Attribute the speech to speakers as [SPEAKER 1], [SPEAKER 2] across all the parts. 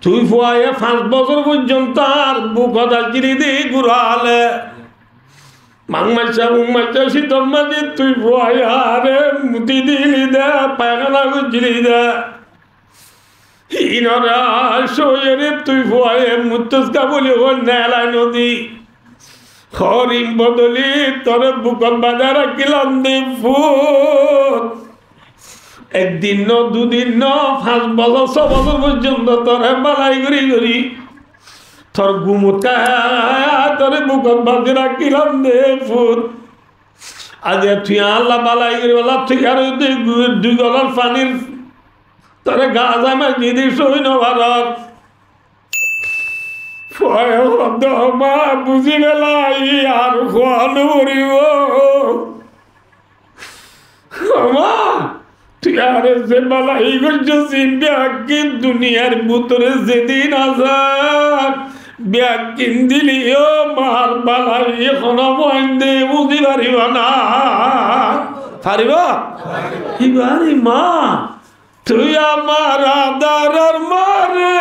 [SPEAKER 1] তুই ফুয়াইয়ে 5 বছর পর্যন্ত আর বুকটা চিরি দিয়ে ঘুরালে মাংমাইছা উংমাইছা শীতল মাঝে তুই ফুয়াইয়া আরে মুতি দিলি দে পায়খানা গুজিলি দে ইনরা শোয়েরে তুই ফুয়াইয়ে মুতস্কা বলি ও নেলাই নদী হরিম বদলি তোর বুকল বাজার রাখিলাম দি ফুট একদিন ন দুদিন ন 5 বছর 6 বছর পর্যন্ত তোরে বালাই করি করি তোর গুমুতা তোরে বুকল বাজার রাখিলাম দে ফুট আজ তুই আল্লাহ বালাই করি বলা তুই আর 2 গলার পানির তোরে গাছ আমার দিদি সইন ভারত মা বুঝি বেলাই আর খোয়ানো মরিব মা তুই আর যে বালাই করছি ব্যাগিন দুনিয়ার ভিতরে যেদিন আসার ব্যাগিন দিলিও মার বালাই এখনো বন্ধে বুঝি পারিব না পারিব এবারে মা তুই আমার আদার মারে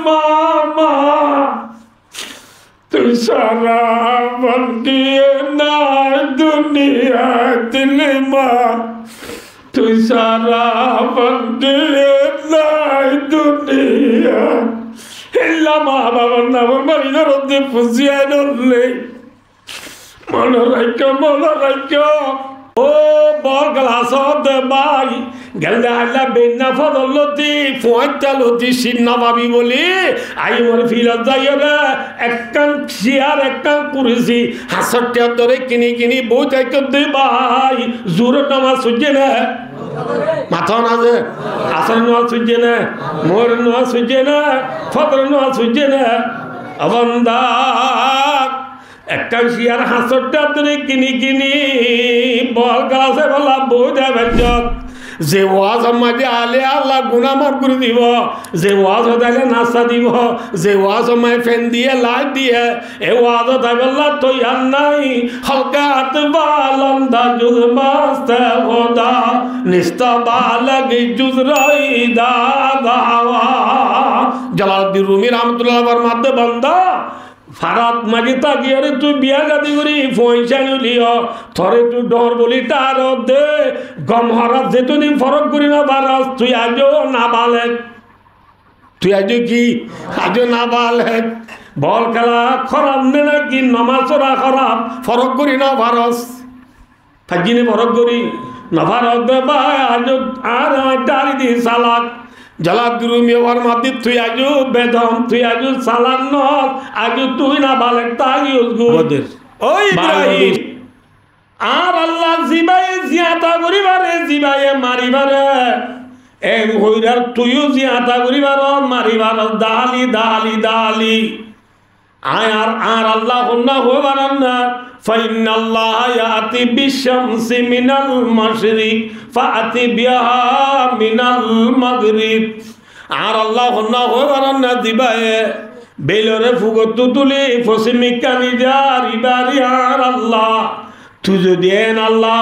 [SPEAKER 1] মামা তুই সারা বন্দিয়ে না দুনিয়া দিল মা তুই সারা বন্দিয়ে না দুনিয়া হেল্লা মা বাবার নামের বাড়ি ধরতে ফুসিয়ে নলে মনে রাখ ও বল গ্লাস দে ভাই গেলে আল্লাহ বেন্না ফদলতি ফোঁটালতি সিন্না ভাবি বলি আই মোর ফিলত যাই রে একখান চেয়ার একখান করেছি হাসরটা ধরে কিনি বউ যাইতে দে ভাই জোর নামাজ সূর্য না মাথা না যে আসর নামাজ সূর্য না মোর নামাজ সূর্য না ফদর নামাজ সূর্য না অবন্দা একটা শিয়ার হাসরটা ধরে কিনি বল গাছে বলা বউ যাবে যে ওয়াজ মাঝে আলে আল্লাহ গুনাহ মাফ করে দিব যে ওয়াজ হতাইলে নাস্তা দিব যে ওয়াজ মায় ফ্যান দিয়ে লাইট দিয়ে এ ওয়াজ হতাই বললা তো আর নাই হলকাত বালন্দা জুজ মাস্ত খোদা নিস্তা বালগ জুজ রই দা দাওয়া জালালউদ্দিন রুমি রহমাতুল্লাহ ফরমাতে বান্দা ফারাত মাঝে তাকিয়ে রে তুই বিয়া গাদি করি পয়সা নিলিও থরে তুই ডর বলি তার দে গম হরাত যেতুদিন ফরক করি না বারাস তুই আজও না বালেক তুই আজও কি আজও না বালেক বল খেলা খরাব নে নাকি নমাজ ওরা খরাব ফরক করি না ভারস ফাজিনে ফরক করি না ভারত দে ভাই আজও আর ডালি দি সালাক জালালউদ্দিন রুমি ওর মাদি তুই আজু বেদম তুই আজু সালান নস আজু তুই না বালেক তাই উজগুদের ওই ইব্রাহিম আর আল্লাহ জিবায়ে জিয়াতা করিবারে জিবায়ে মারিবারে এ হইরার তুইও জিয়াতা করিবার মারিবার দালি দালি দালি আর আল্লাহ কন্যা হইবার না فإن الله يأتي بالشمس من المشرق فأتي بها من المغرب আর আল্লাহ না হইবার না দিবায়ে বেলরে ফুগত তুলি ফসিমিকানি জারি বারি আর আল্লাহ তুই যদি এন আল্লাহ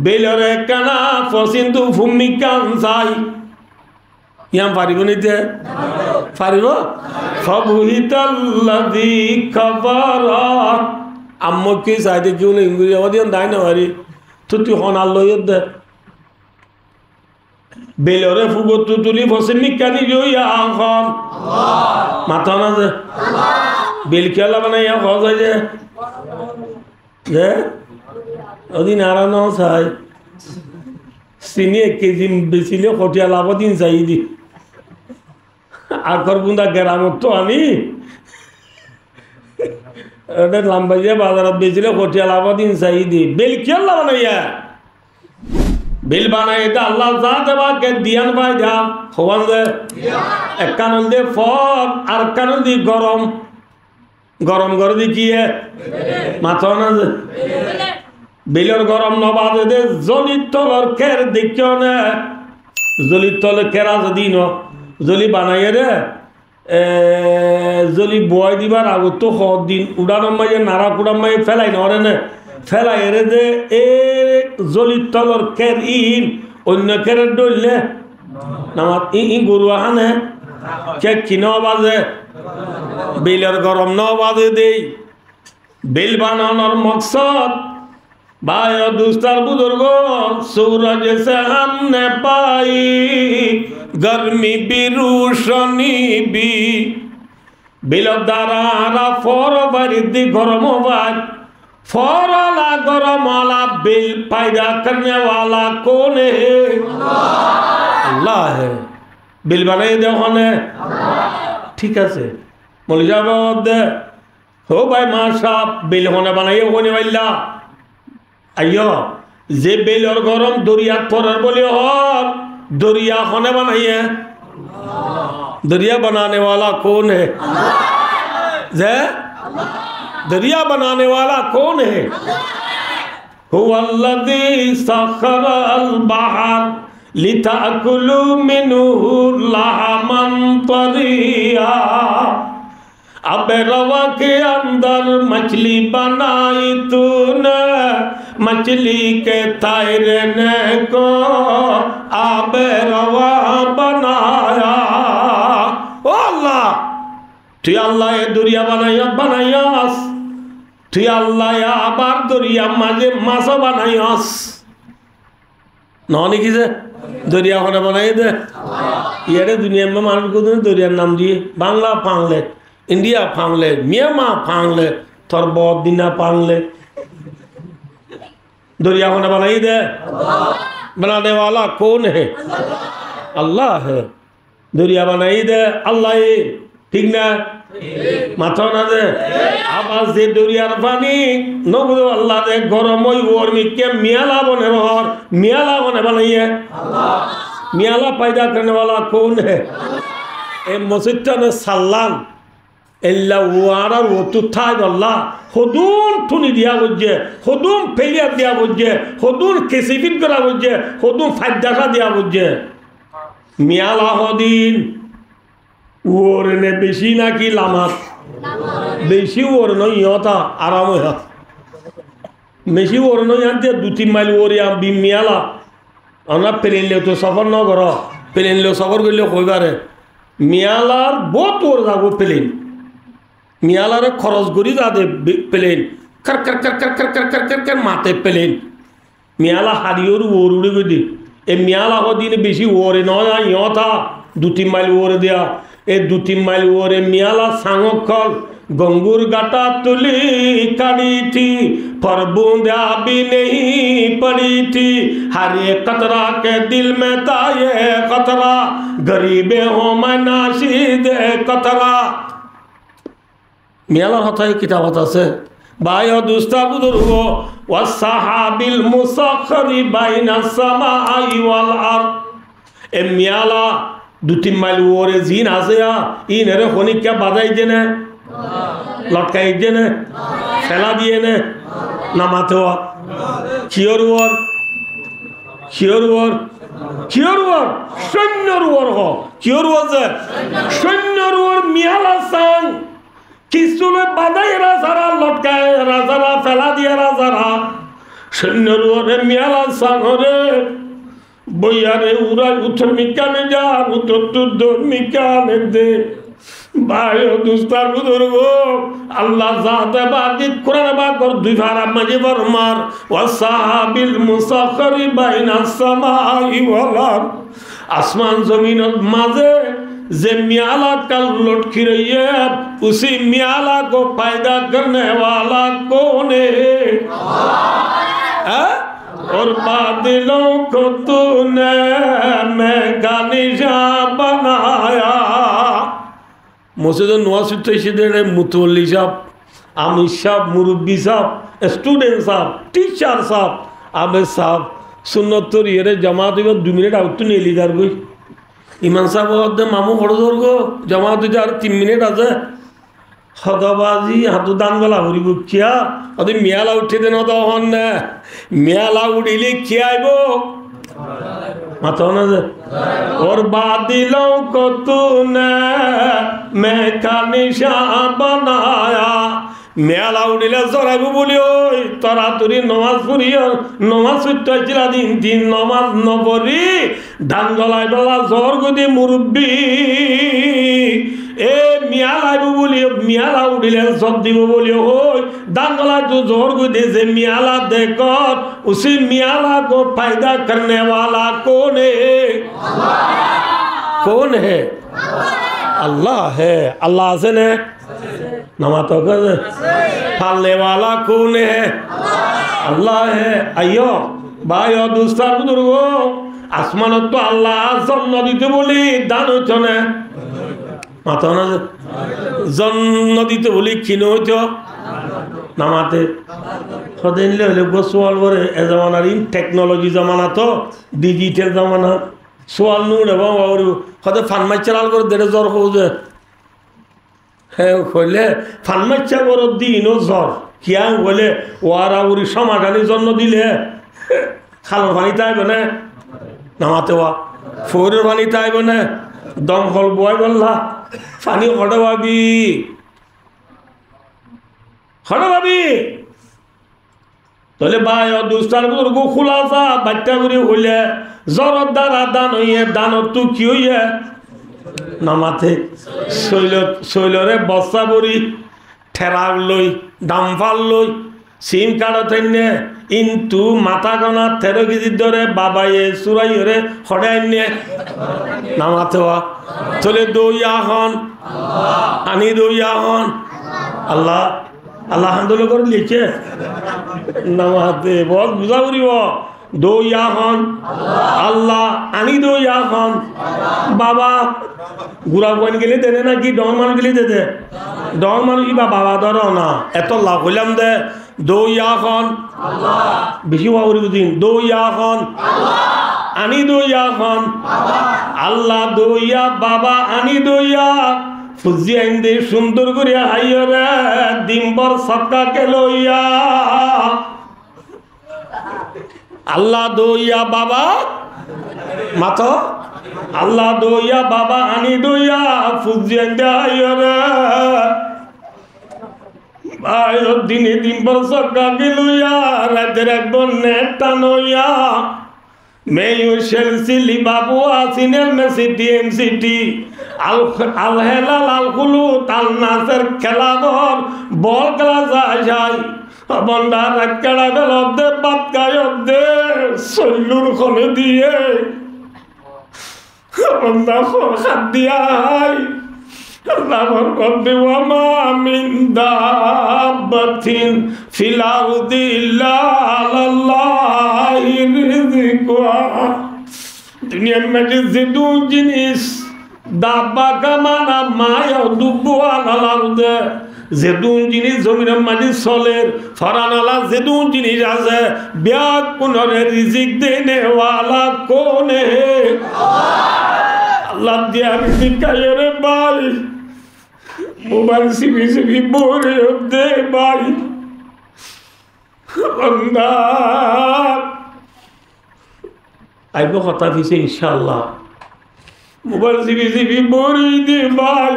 [SPEAKER 1] বেলরে কানা ফসিন্দু ফুমিকান চাই ইয়াম পারিব নিতে পারিব ফাবুহিতাল্লাযী কাফারা আম্মকে চাইতে কেউ নেই ইংরেজি আমাদের দায় না পারি তো তুই হন আল্লাহ দে বেলরে ফুগত তুলি ফসে মিকানি জইয়া এখন মাথা না যে বেল খেলা বানাইয়া হজ হয় যে ওদিন আরানো চাই চিনি 1 কেজি বেচিলে কঠিয়া লাভ দিন চাই দি আকর বুন্দা গ্রামত তো আমি লাম্বাইয়া বাজারত বেচিলে কঠিয়া লাভ দিন চাই দি বেল খেলা বানাইয়া বেল বানাই আল্লাহ যা দেবা কে দিয়ান ভাই যা হবান দে এক কানন দে ফল আর কানন দি গরম গরম করে দি কি মাথা না বেলর গরম নবাদে দে জলির তলর খের দেখিও না জলির তলে কেরা যদি ন জলি বানাইয়ে রে জলি বয় দিবার আগত তো দিন উড়ানোর মাঝে নাড়া কুড়ার মাঝে ফেলাই নরে না ফেলাই এরে দে এ জলির তলর খের ইন অন্য খেরের ডললে নামাত ই গরু আহানে কে কি ন বাজে বিলের গরম ন বাজে দেই বিল বানানোর মকসদ भाई दूसर बुजुर्गो सूरज से हमने पाई गर्मी भी रोशनी भी बिलदारा फोर बरिदी गरम वाला फोरला गरम वाला बिल पैदा करने वाला कौन है अल्लाह है बिल बनाई दे होने ठीक है से मौलवी साहब हो भाई माशा बिल होने बनाइए होने वाला आयो जे बेल और गरम दरिया पर बोले और दरिया होने बनाइए दरिया बनाने वाला कौन है जे दरिया बनाने वाला कौन है हुवल्लज़ी सख़रल बहर लिताकुलू मिन्हु लहमन तरिया अब रवा के अंदर मछली बनाई तूने मछली के तैरने को अब रवा बनाया ओ अल्लाह तू अल्लाह ये दुनिया बनायास तू अल्लाह या आबार दुनिया माजे मासो बनायास नौनी किसे दुनिया होने बनाई दे ये दुनिया में मानव को दुनिया नाम दिए बांग्ला फांगले इंडिया फांगले म्यांमार फांगले थोर बहुत दिना फांगले दुनिया होने बनाई दे बनाने वाला कौन है अल्लाह है दुनिया बनाई दे अल्लाह ही ठीक ना माथा ना दे आवाज दे दुनिया पानी नो बुदो अल्लाह दे गरम होई गर्मी के मियाला बने बनाइए मियाला पैदा करने वाला कौन है ए मस्जिद ने सल्लान एल्ला वारा वो तुथाय अल्लाह खुदून तुनी दिया बुझे खुदून फेलिया दिया बुझे खुदून किसीफिन करा बुझे खुदून फायदा दिया बुझे मियाला होदीन ওরনে বেশি নাকি লামাত বেশি ওরনো ইয়তা আরাম হয় বেশি ওরনো ইয়াতে 2-3 মাইল ওরিয়া বিমিয়ালা আমরা প্লেন লে তো সফর ন কর প্লেন লে সফর করলে কইবারে মিয়ালার বহুত ওর যাব প্লেন মিয়ালারে খরচ করি যাদে প্লেন কর কর কর কর কর কর কর কর কর মাতে প্লেন মিয়ালা হারিওর ওর উড়ে গদি এ মিয়ালা হদিনে বেশি ওরে ন ইয়তা 2-3 মাইল ওরে দেয়া ए 2-3 माइल ओरे मियाला सांगोखल गंगूर गाटा तुली कड़ी थी पर बूंदा भी नहीं पड़ी थी हर एक कतरा के दिल में था ये खतरा गरीबे हो मैं नाशीद कतरा मियाला होता है किताब होता से बायो दूसरा बुजुर्गो वस्सहाबिल मुसख्खरी बैना समाई वल अर्द ए मियाला 2-3 माइल ओरे जीन आसेया इन रे होनी क्या बाधाई जेने लटकाई जेने फैला दिए ने नमाते हुआ कियोर शन्यर हो कियोर से शन्यर मियाला सांग किसुले बाधाई राजारा लटकाए राजारा फैला दिया राजारा शन्यर मियाला सांग रे बोयारे उरा उतर मिकाने जा उतर तू दो मिकाने दे बायो दुस्तार बुजुर्गो अल्लाह ज़ाते बाकी कुरान बात कर दुफारा मजे बरमार वसाबिल मुसख्खरी बैना समाई वल अर्द आसमान ज़मीन माज़े जे मियाला का लुटकी रही है उसी मियाला को पैदा करने वाला कौन है और बादलों को तूने मेघा निशान बनाया मस्जिद नवाज शरीफ मुतवल्ली साहब आमिर साहब मुरब्बी साहब स्टूडेंट साहब टीचर साहब आमिर साहब सुन्नत ये जमात 2 मिनट आउट नहीं लिखार कोई इमान साहब मामू खड़ोर गो जमात जार 3 मिनट आज हदबाजी हाथों दान वाला हरी बुकिया अभी मियाला उठे देना तो हन मियाला उड़ीले क्या है वो माता ना से और बादलों को तूने मैं का निशान बनाया মেলা উঠিলে জরাইব বলি ওই তরা তুরি নমাজ পড়িও নমাজ পড়তেছিল দিন নমাজ নপরি ধান গলাই ডলা জ্বর গদি মুরব্বী এ মিয়া লাইব বলি মিয়ালা উঠিলে জব দিব বলি ওই ধান গলাই তো জ্বর গদি যে মিয়ালা দেখ উসি मियाला को पैदा करने वाला कौन है अल्लाह है अल्लाह से ने नमाज़ों का पालने वाला कौन है अल्लाह है अयो भाई और दूसरा बुजुर्गो आसमान तो अल्लाह जन्म दीते बोली दानो चने माता ना जन्म दीते बोली किनो जो नामाते सदेन ले लोग सवाल वरे ए ज़माना री टेक्नोलॉजी ज़माना तो डिजिटल ज़माना सवाल नूर है बाबा और खदे फन्मा चलाल कर देरे ज़ोर हो जाए है खोले फन्मा चलाल कर दीनो ज़ोर क्या बोले वारा उरी समाधानी जन्म दिले खाल पानी ताई बने नामाते वा फोर पानी ताई बने दम खोल बॉय बल्ला पानी खड़े वाबी खड़े वाबी तोले बाय और दूसरा बुजुर्ग को खुलासा बच्चा बुरी होले ज़रूरत दान होइए दान तू क्यों है नामाते सोइलोरे बस्ता बुरी ठेराव लोई डांफाल लोई सीम काढ़ो तेन्ने इंतु माता गना तेरो की जिद्दोरे बाबा ये सुराई रे खड़े ने नामाते वा तोले दो याहन आनी दो याहन अल्लाह अल्लाह हमदुल्ला कर लिखे नमाते बहुत बुझावरी वो दो याहन अल्लाह आनी दो याहन बाबा गुरा कोइन के लिए देने ना कि डॉन मान के लिए देते डॉन मान की बाबा दरो ना ऐतो लाखुलम दे दो याहन बिशी वावरी बुझीन दो याहन आनी दो याहन अल्लाह दो या बाबा आनी दो या फुजी आइंदे सुंदर गुरिया हाइयरे दिम्बर सबका के लोया अल्लाह दो या बाबा मातो अल्लाह दो या बाबा आनी दो या फुजी आइंदे हाइयरे आयो दिने दिम्बर सबका के लोया राते रात बन्ने टानोया मैं यू शेल्सी बाबू आसिनेल में सिटी एमसीटी আল হেলাল আল খুলুত আল নাসের খেলাধর বল খেলা যায় বন্ডা রাখড়া বেল দে বাত গায় দে সল্লুর খনে দিয়ে বন্ডা খাদ দিয়া হাই আল্লাহর কদে ওয়া মা মিন দাব্বাতিন ফিল আরদি ইল্লা আলাল্লাহি রিজকুহা দুনিয়া में जिदू जिनिस दाबा का माना माया दुबुआ नालाउदे जेदुन जिनिस जमीনের মাঝে চলে ফরানালা जेदुन जिनिस আছে ব্যাগ কোনরে রিজিক দেনে वाला कौन है अल्लाह दिया रिजिक रे भाई मोबाइल सीबी बोरे दे भाई बंदा आइबो কথা দিছে इंशाल्लाह मोबाइल सीबी बोरी दे भाई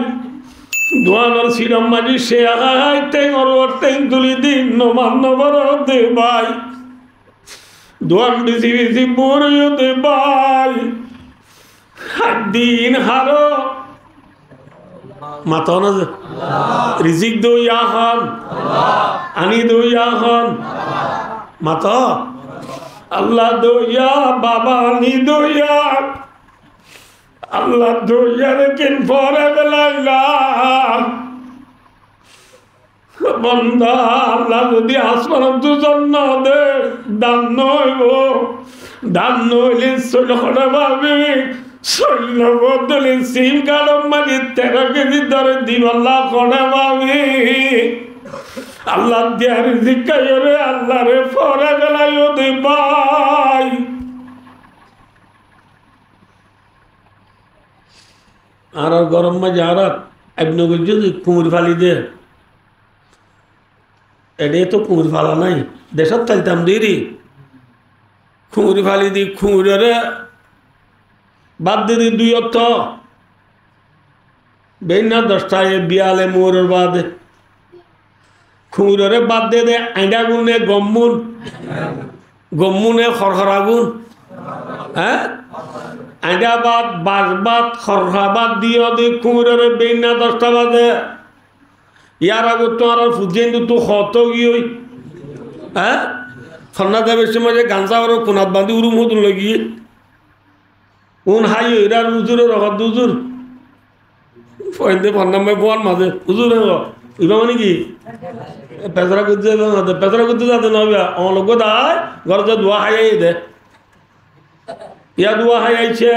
[SPEAKER 1] दुआनर सीरम माजी से आगाई टेंग और टेंग तुली दिन नमान नवर दे भाई दुआन सीबी बोरी दे भाई दिन हारो माताना रिजिक दो याहन आनी दो याहन माता अल्लाह दो या बाबा आनी दो या Allah do yarekin forever like that. Banda Allah যদি আসমান তো জন্য দে দান নইবো দান নইলে সইল খড়া ভাবে সইল বদলে সিম কালম মানে 13 কেজি ধরে দিন আল্লাহ খড়া ভাবে আল্লাহ দিয়া রিজিক কায়রে আল্লাহ রে forever লাইও দে ভাই আর গরম মাঝে আর একনগর যদি কুমুর ফালি দে এডে তো কুমুর ফালা নাই দেশত তাইতাম দেরি কুমুর ফালি দি কুমুরে বাদ দি দুই অর্থ বেনা 10টায় বিয়ালে মোরের বাদে খুঁড়রে বাদ দে দে আইডা গুনে গম্মুনে খরখরা গুণ হ্যাঁ আইডা বাদ বাঁশবাদ খরখরা বাদ দিও দি খুঁড়রে বেইনা 10টা বাজে ইয়ার আগত তোমার আর ফুজেন তো হত গিয়ে হ্যাঁ খন্না দেবের সময় যে গাঞ্জা আর কোনাত বাঁধি উরুম হতুন লাগিয়ে উন হাই এরার উজুরের রকত দুজুর ফয়দে ফন্নাম্বাই বোয়ার মাঝে উজুর ইবা মানে কি পেছরা করতে যাতে পেছরা করতে যাতে নবে অলোক দায় ঘর যে দোয়া হাই দে ইয়া দোয়া হাই আইছে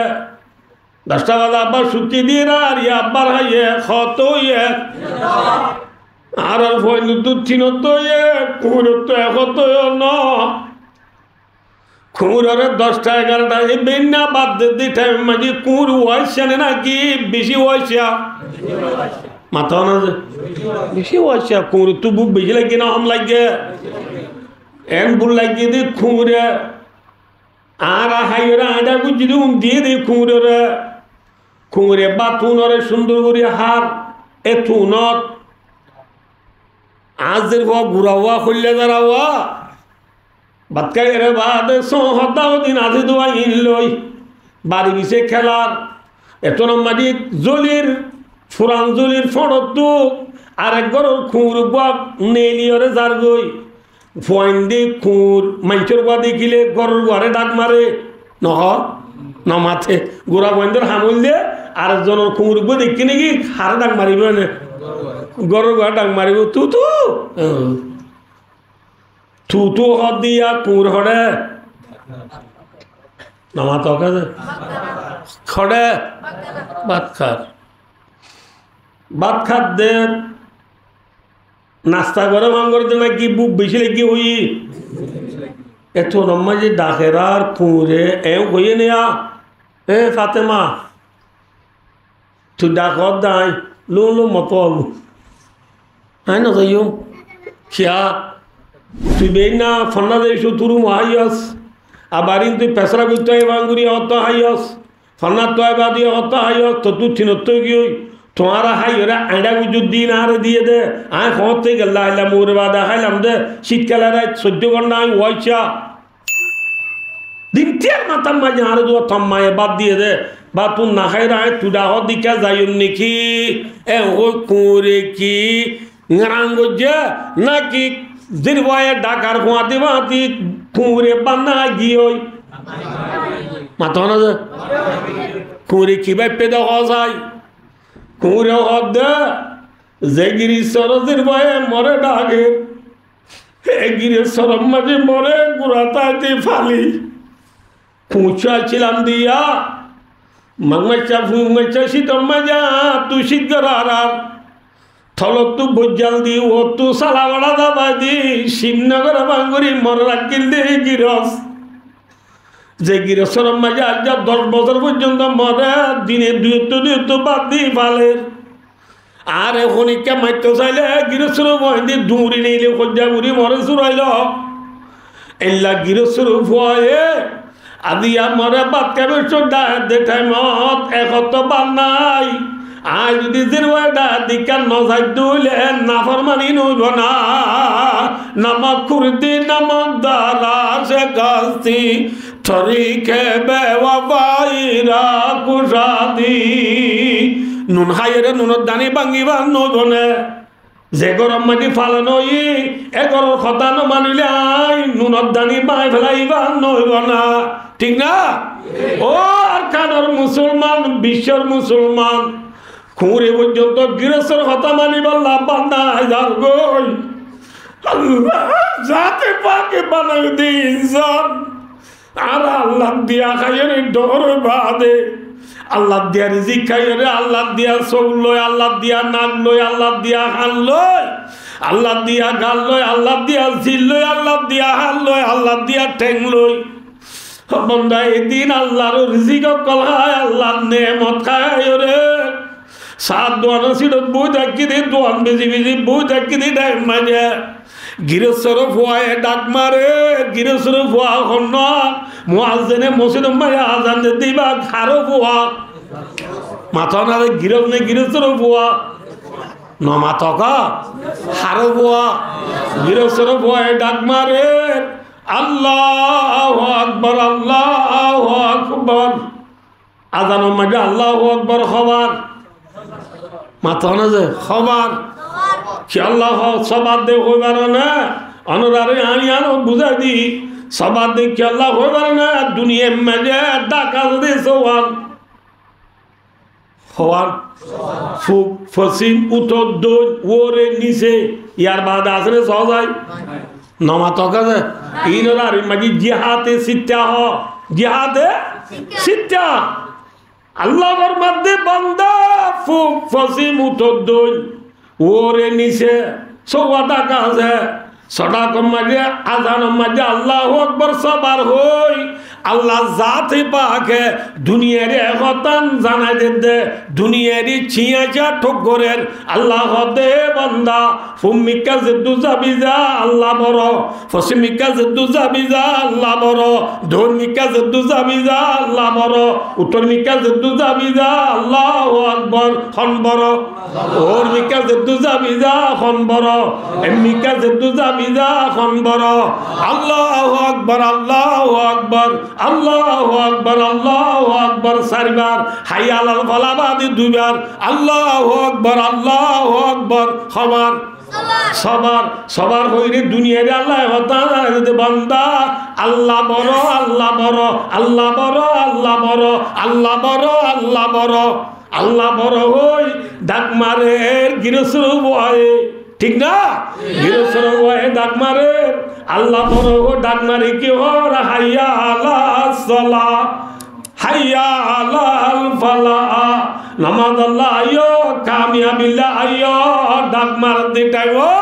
[SPEAKER 1] 10টা বাজে আব্বার শুকি দিয়ে না আর ইয়া আব্বার হাইয়ে খত ইয়ে আর ফয়দে দুধ চিনত ইয়ে কুড়ত তো একত ন খুঁড়রে 10টা 11টা এই বেন্না বাদ দি টাইম মাঝে কুঁড় ওয়াইছে নাকি বেশি ওয়াইছে মাথা না বেশি ওয়াইছে কুঁড় তো বুক বেশি লাগে না হম লাগে এন বুল লাগিয়ে দি খুঁড়ে আর হাইরা আইডা গুজি দিয়ে দি খুঁড়ে বাথুনরে সুন্দর করে হার এ থুনত আজের ঘুরাওয়া খুললে দাঁড়াওয়া বাতকাই রে বাদে সহতাও দিন আজি দোয়া ইন লই বাড়ি বিছে খেলার এত মাঝি জলির ফুরান জলির ফড়ত আরেক গরর খুঁড় বাক নেলিয়রে যার গই ফোয়াইন দি খুঁড় মাঞ্চর গোয়া দেখিলে গরর গোয়ারে ডাক মারে নহ ন মাথে গোড়া বন্ধের হামল দিয়ে আরেকজনের খুঁড় গো দেখি নাকি হারে ডাক মারিব না গরর গোয়া ডাক মারিব তু হদ দিয়া কুঁড় হড়ে নামা তো খড়ে ভাত খাত দে নাস্তা করে ভাঙর নাকি বুক বেশি লেগে হই এত রম্মা যে ডাকেরার কুঁড়ে এও হইয়ে নেয়া এ ফাতেমা তুই ডাকত দাই লো মত হ্যাঁ না যাইও খিয়া তুই বেই না ফন্না দেশো তুরু হাইয়স আবার তুই পেশরা করতে বাঙ্গুরি হত হাইয়স ফন্না তয় বাদি হত হাইয়স তো তুই থিনত গিয়ে তোমারা হাইয়রা আইডা গুজুর দিন আরে দিয়ে দে আয় হতে গেল হাইলাম ওরে বাদা হাইলাম দে শীতকালের 14 ঘন্টা আমি ওয়াইছা দিন তিয়ার মাতার মাঝে আরে দোয়া থম্মায় বাদ দিয়ে দে বা তুই না খাই রায় তুই ডাহ দিকা যাইন নাকি এ ও কুঁড়ে কি রাঙ্গজে নাকি জিরবায়ে ডাকার ফোঁয়াতে বাঁতি কুঁড়ে বান্না গিয়ে মাথা না যে কুঁড়ে কি ভাই পেদা হওয়া যায় কুঁড়ে হদ দে যে গিরিশ্বর জিরবায়ে মরে ডাকে এ গিরিশ্বর মাঝে মরে গুড়াতাতে ফালি পুঁছাছিলাম দিয়া মাংমাচা শীতম মাজা তুই শীত গরার থলত তু বজ্জাল দি ও তু সালাবাড়া দাবা দি শিবনগর বাঙ্গুরি মর রাখিল দে গিরস যে গিরসর মাঝে আজ 10 বছর পর্যন্ত মরে দিনে দুই বাদ দি ফালের আর এখন ইকা মারতে চাইলে গিরসর বহিনী ডুঁড়ি নিলে সজ্জা ঘুরি মরে চুরাইল এল্লা গিরসর ভয়ে আদিয়া মরে বাদ কাবে চোদ্দা দেঠাই মত একত বাদ নাই আজ যদি জিরওয়াডা দিকা নজাই দুলে নাফরমানি নইব না নামক কুরদি নামক দারা সে গাস্তি তরিকে বেওয়াবাইরা কুশাদি নুন হাইরে নুনত দানি ভাঙিবা নইবনে যে গরম মাটি ফালানো এ গরর কথা ন মানিলে আই নুনত দানি বাই ফেলাইবা নইব না ঠিক না ও আর কানর মুসলমান বিশ্বর মুসলমান খুঁড়ে পর্যন্ত গৃহস্থর কথা মানিবার লাভ বান্ধা যার গই আল্লাহ যাতে পাকে বানাই দি ইনসান আর আল্লাহ দিয়া খাইয়ের ডর বাদে আল্লাহ দিয়া রিজিক খাইয়ের আল্লাহ দিয়া চোখ লয় আল্লাহ দিয়া নাক লয় আল্লাহ দিয়া হাল লয় আল্লাহ দিয়া গাল লয় আল্লাহ দিয়া ঝিল লয় আল্লাহ দিয়া হাল লয় আল্লাহ দিয়া ঠেং লয় বন্ধা এদিন আল্লাহর রিজিক কলহায় আল্লাহ নেমত খায় রে সাত দোয়ানো সিডত বই থাকি দি দোয়ান বেজি বই থাকি দি টাইম মাঝে গিরস্বর ফুয়ায় ডাক মারে গিরস্বর ফুয়া হন মুয়াজ্জিনে মসজিদ মায়া আজান দিবা খারো ফুয়া মাথা না গিরস নে গিরস্বর ফুয়া নমা তকা হারো বোয়া গিরসর ভয়ে ডাক মারে আল্লাহু আকবার আল্লাহু আকবার আজানের মাঝে আল্লাহু আকবার খবর মাথা না যে খবর কি আল্লাহ সবার দে হইবার না অনুরারে আমি আনো বুঝাই দি সবার দে কি আল্লাহ হইবার না দুনিয়ার মাঝে ডাকা দে সওয়াল হওয়ার ফুক ফসিম উত্তর দই ওরে নিচে ইয়ার বাদ আসলে সহজায় নমা তকা যে ইনরার মাঝে জিহাতে সিত্তা হ জিহাতে সিত্তা আল্লাহর মধ্যে বান্দা ফুক ফসিম উত্তর দই ওরে নিচে সওয়া টাকা আছে সদাকর মাঝে আজানের মাঝে আল্লাহু আকবার সবার হই আল্লাহ জাতে পাকে দুনিয়ার একতান জানাই দে দুনিয়ারি ছিয়াচা ঠোকরের আল্লাহ দে বান্দা ফুমিকা জিদ্দু জাবিজা আল্লাহ বড় ফসিমিকা জিদ্দু জাবিজা আল্লাহ বড় ধর্মিকা জিদ্দু জাবিজা আল্লাহ বড় উত্তরমিকা জিদ্দু জাবিজা আল্লাহু আকবার খন বড় ওরমিকা জিদ্দু জাবিজা খন বড় এমিকা জিদ্দু জাবিজা খন বড় আল্লাহু আকবার আল্লাহু আকবার আল্লাহু আকবার আল্লাহু আকবার চারবার হাইয়া আলাল ফালাবাদি দুইবার আল্লাহু আকবার খবর সবার সবার হইরে দুনিয়ারে আল্লাহ হতানা বান্দা আল্লাহ বড় আল্লাহ বড় আল্লাহ বড় আল্লাহ বড় আল্লাহ বড় আল্লাহ বড় আল্লাহ বড় হই ডাক মারে গিরসর বয়ে ঠিক না গিরসর বয়ে ডাক মারে আল্লাহ বড় ডাক মারে কি হর হাইয়া আলাস সালাহ হাইয়া আলাল ফালাহ নামাজ আল্লাহ আইয়ো কামিয়াবিল্লাহ আইয়ো ডাক মার দিটাই ও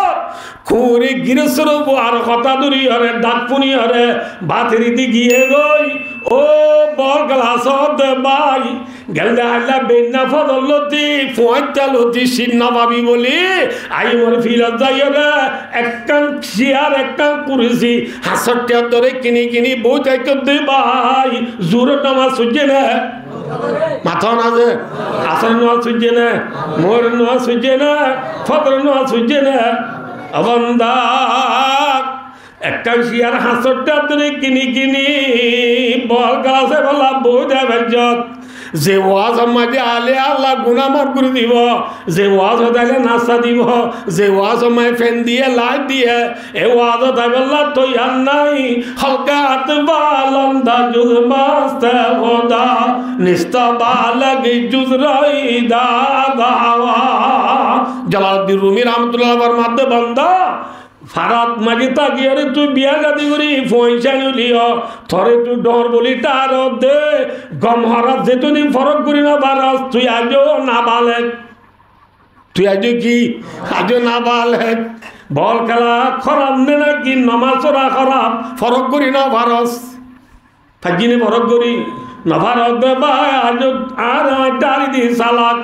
[SPEAKER 1] খুরে গিরসর আর কথা দূরি হরে ডাক পুনি হরে বাতিরি দি গিয়ে গই ও বল গ্লাস দে বাই গেলদে আল্লাহ বেন্না ফদলতি ফুয়াইতালতি সিন্না ভাবি বলি আই মোর ফিলত যাই রে একখান চেয়ার একখান কুরসি হাসটিয়া ধরে কিনি কিনি বউ যাইতে দে ভাই জোর নামাজ সুজে না মাথা না যে আসর নামাজ সুজে না মোর নামাজ সুজে না ফজর নামাজ সুজে না অবন্দা একটা চেয়ার হাসটিয়া ধরে কিনি কিনি বল গ্লাসে বলা বউ যাবে যত যে ওয়াজ মাঝে আলে আল্লাহ গুনাহ মাফ করে দিব যে ওয়াজ হতালে নাস্তা দিব যে ওয়াজ মাই ফ্যান দিয়ে লাইট দিয়ে এ ওয়াজ হতালে আল্লাহ তো ইয়ার নাই হলকাত বালন্দা জুজ মাস্ত খোদা নিস্তা বালগ জুজ রাইদা দাওয়া জালালউদ্দিন রুমি রাহমাতুল্লাহ আলাইহির মধ্যে বান্দা ফারাত মাঝে তাকিয়ে রে তুই বিয়া গাদি করি পয়সা নিলিও থরে তুই ডর বলি তার দে গম হরাত যেতুদিন ফরক করি না বারাস তুই আজও না বালেক তুই আজও কি আজও না বালেক বল খেলা খারাপ নে নাকি নমাজ ওরা খারাপ ফরক করি না ভারস ফাজিনে ফরক করি না ভারত দে ভাই আজও আর ডারি দি সালাক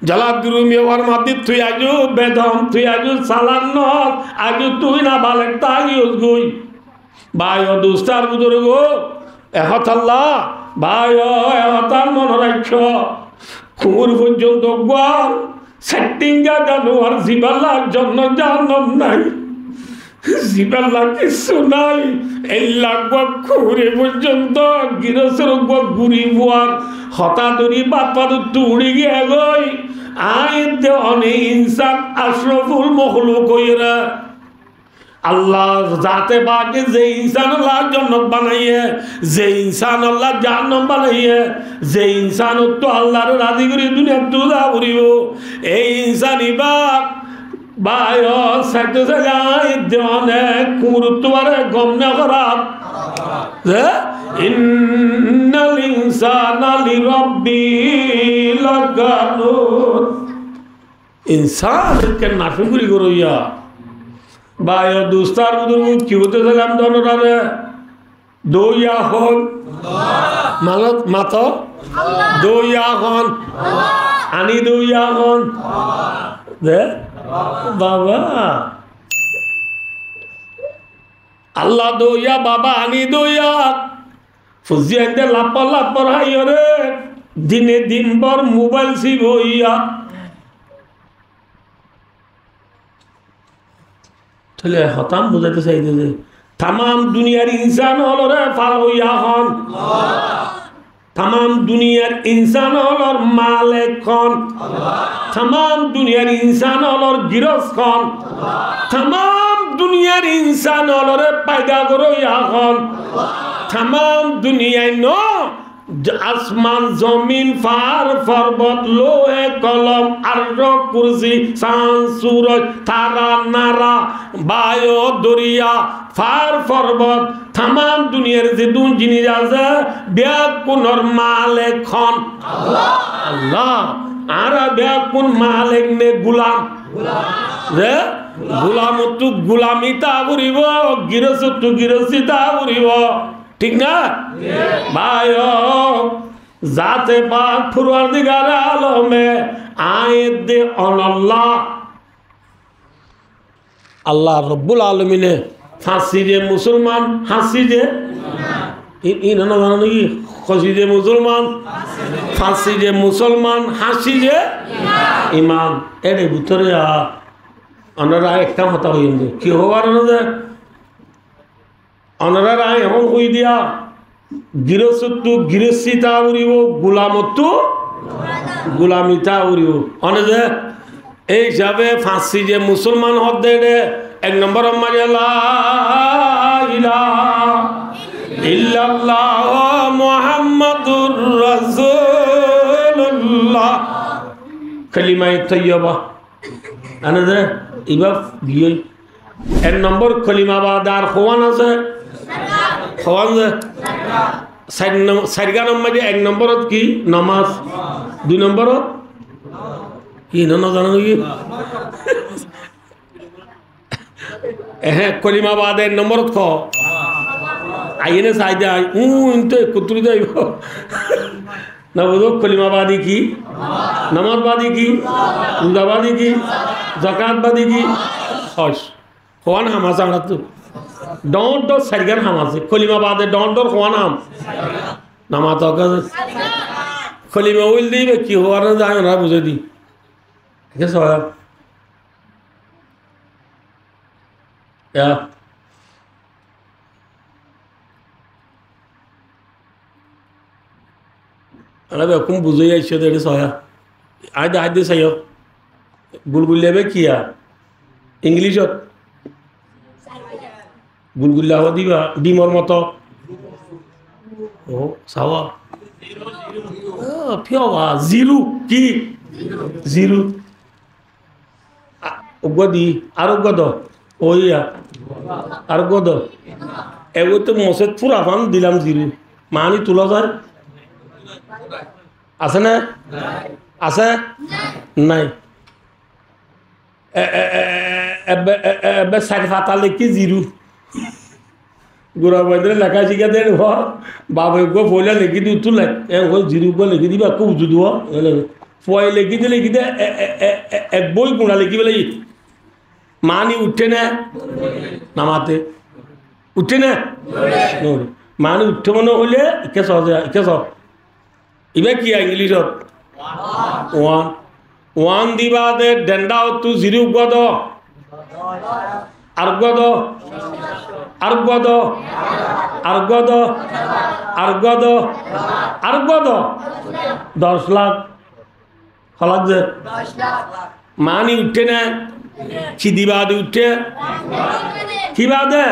[SPEAKER 1] জালালউদ্দিন রুমি ওর মাদি তুই আজু বেদম তুই আজু সালান নস আজু তুই না বালেক তাই উজগুই ভাই ও দুস্তার বুজুর্গ এহত আল্লাহ ভাই ও এহতার মনে রাখ কুকুর পর্যন্ত গোয়াল সেটিংগা জানোয়ার জিবাল্লার জন্য জানম নাই জিবাল্লা কিছু নাই এই লাগবা কুকুরে পর্যন্ত গিরসের গুড়ি বুয়ার হতাদুরি বাপার তুড়ি গিয়ে গই আইতে অনেক ইনসান আশরফুল মখলুক হইরা আল্লাহ জাতে বাকে যে ইনসান আল্লাহর জন্য বানাইয়ে যে ইনসান আল্লাহ জাহান্নাম বানাইয়ে যে ইনসান তো আল্লাহর রাজি করে দুনিয়া তুলা করিব এই ইনসানই বাপ বায় সাইতে যায় দেওয়ানে কুরুত্বারে গম না খারাপ ইন্নাল ইনসানা লিরাব্বি লাকানুত ইনসান কে নাফিকুরি করইয়া বায় দুস্তার বুজুর্গ কি হতে সালাম দনরারে দইয়া হন মালত মাতো দইয়া হন আনি দইয়া হন দে বাবা আল্লাহ দইয়া বাবা আনি দইয়া ফুজিয়াতে লাপর লাপর হাইরে দিনে দিন ভর মোবাইল সিব হইয়া তাহলে হতাম বুঝাইতে চাইতে যে তাম দুনিয়ার ইনসান হলরে ফাল হইয়া হন, তাম দুনিয়ার ইনসান হলর মালেক খন, তাম দুনিয়ার ইনসান হলর গিরস খন, তাম দুনিয়ার ইনসান হলরে পায়দা করইয়া হন, তাম দুনিয়ায় ন আসমান জমিন ফার পর্বত লোহে কলম আর্য কুরসি চাঁদ সূরজ তারা নারা বায়ু দরিয়া ফার পর্বত তাম দুনিয়ার যে দুন জিনিস আছে ব্যাকুনর মালিক খন আল্লাহ। আর ব্যাকুন মালিক নে গুলাম যে গুলাম তু গুলামিতা উড়িব, গিরসতু গিরসিতা উড়িব, ঠিক না ভাই? জাতে পাক পরওয়ারদিগার আলমে আয়াত দে আল্লাহ আল্লাহ রব্বুল আলামিনে ফাঁসি যে মুসলমান হাসি যে ইন না জানো নাকি খসি যে মুসলমান ফাঁসি যে মুসলমান হাসি যে ইমান এর ভিতরে ওনারা একটা কথা হইন কি হবার না ওনারা এমন কই দিয়া গিরসত্তু গিরসিতা উড়িব, গুলামত্তু গুলামিতা উড়িব। অনে যে এই হিসাবে ফাঁসি যে মুসলমান হদ দে এক নম্বর ইল্লাল্লাহ মুহাম্মাদুর রাসূলুল্লাহ কালিমায়ে তাইয়্যিবা আনে যে ইবা গিয়ে এক নম্বর কলিমা বাদ আর খোয়ান আছে খোয়ান যে চারিগা নম্বর এক নম্বরত কি নমাজ, দুই নম্বরত কি না জানো কি হ্যাঁ কলিমা বাদ এক নম্বরত খ আইনে চাই দে তো কুতুরি যাইব না বুঝো কলিমাবাদী কি, নামাজবাদী কি, রোজাবাদী কি, জাকাতবাদী কি, হস খোয়ান হাম আছে আমরা তো ডর ডর সারিগান হাম আছে কলিমাবাদে ডর ডর খোয়ান হাম নামাজ কলিমা উইল দিবে কি হওয়ার না যায় না বুঝে দি ঠিক আছে কম বুঝে যাইছো তো এটা সয়া আইদে আইদে চাইও গুলগুলিয়াবে কিয়া ইংলিশত গুলগুলিয়া হওয়া দিবা ডিমর মতো ও চাওয়া ফিওয়া জিরু কি জিরু দি আর গদ ওইয়া আর গদ এগো তো মসেদ পুরা ফান দিলাম জিরু মানি তোলা যায় আছে না আছে নাই চারি ফাটা লেখি জিরু গোড়া বাইদে লেখা শিখা দে বাবা গো ফয়লা লিখি দি তুলে জিরু গো লিখি দিবা খুব জুদু ফয় লিখি দে এক বই গুণা লিখি পেলে মানি উঠে না নামাতে উঠে না মানি উঠে মনে হইলে ইকে সহজে ইকে সহ ইবে কি ইংলিশত ওয়ান ওয়ান দিবা দে ডেন্ডা তু জিরু গদ আর গদ আর গদ আর গদ আর গদ আর গদ 10 লাখ হলাক যে মানি উঠে না কি দিবা দে উঠে কি বাদে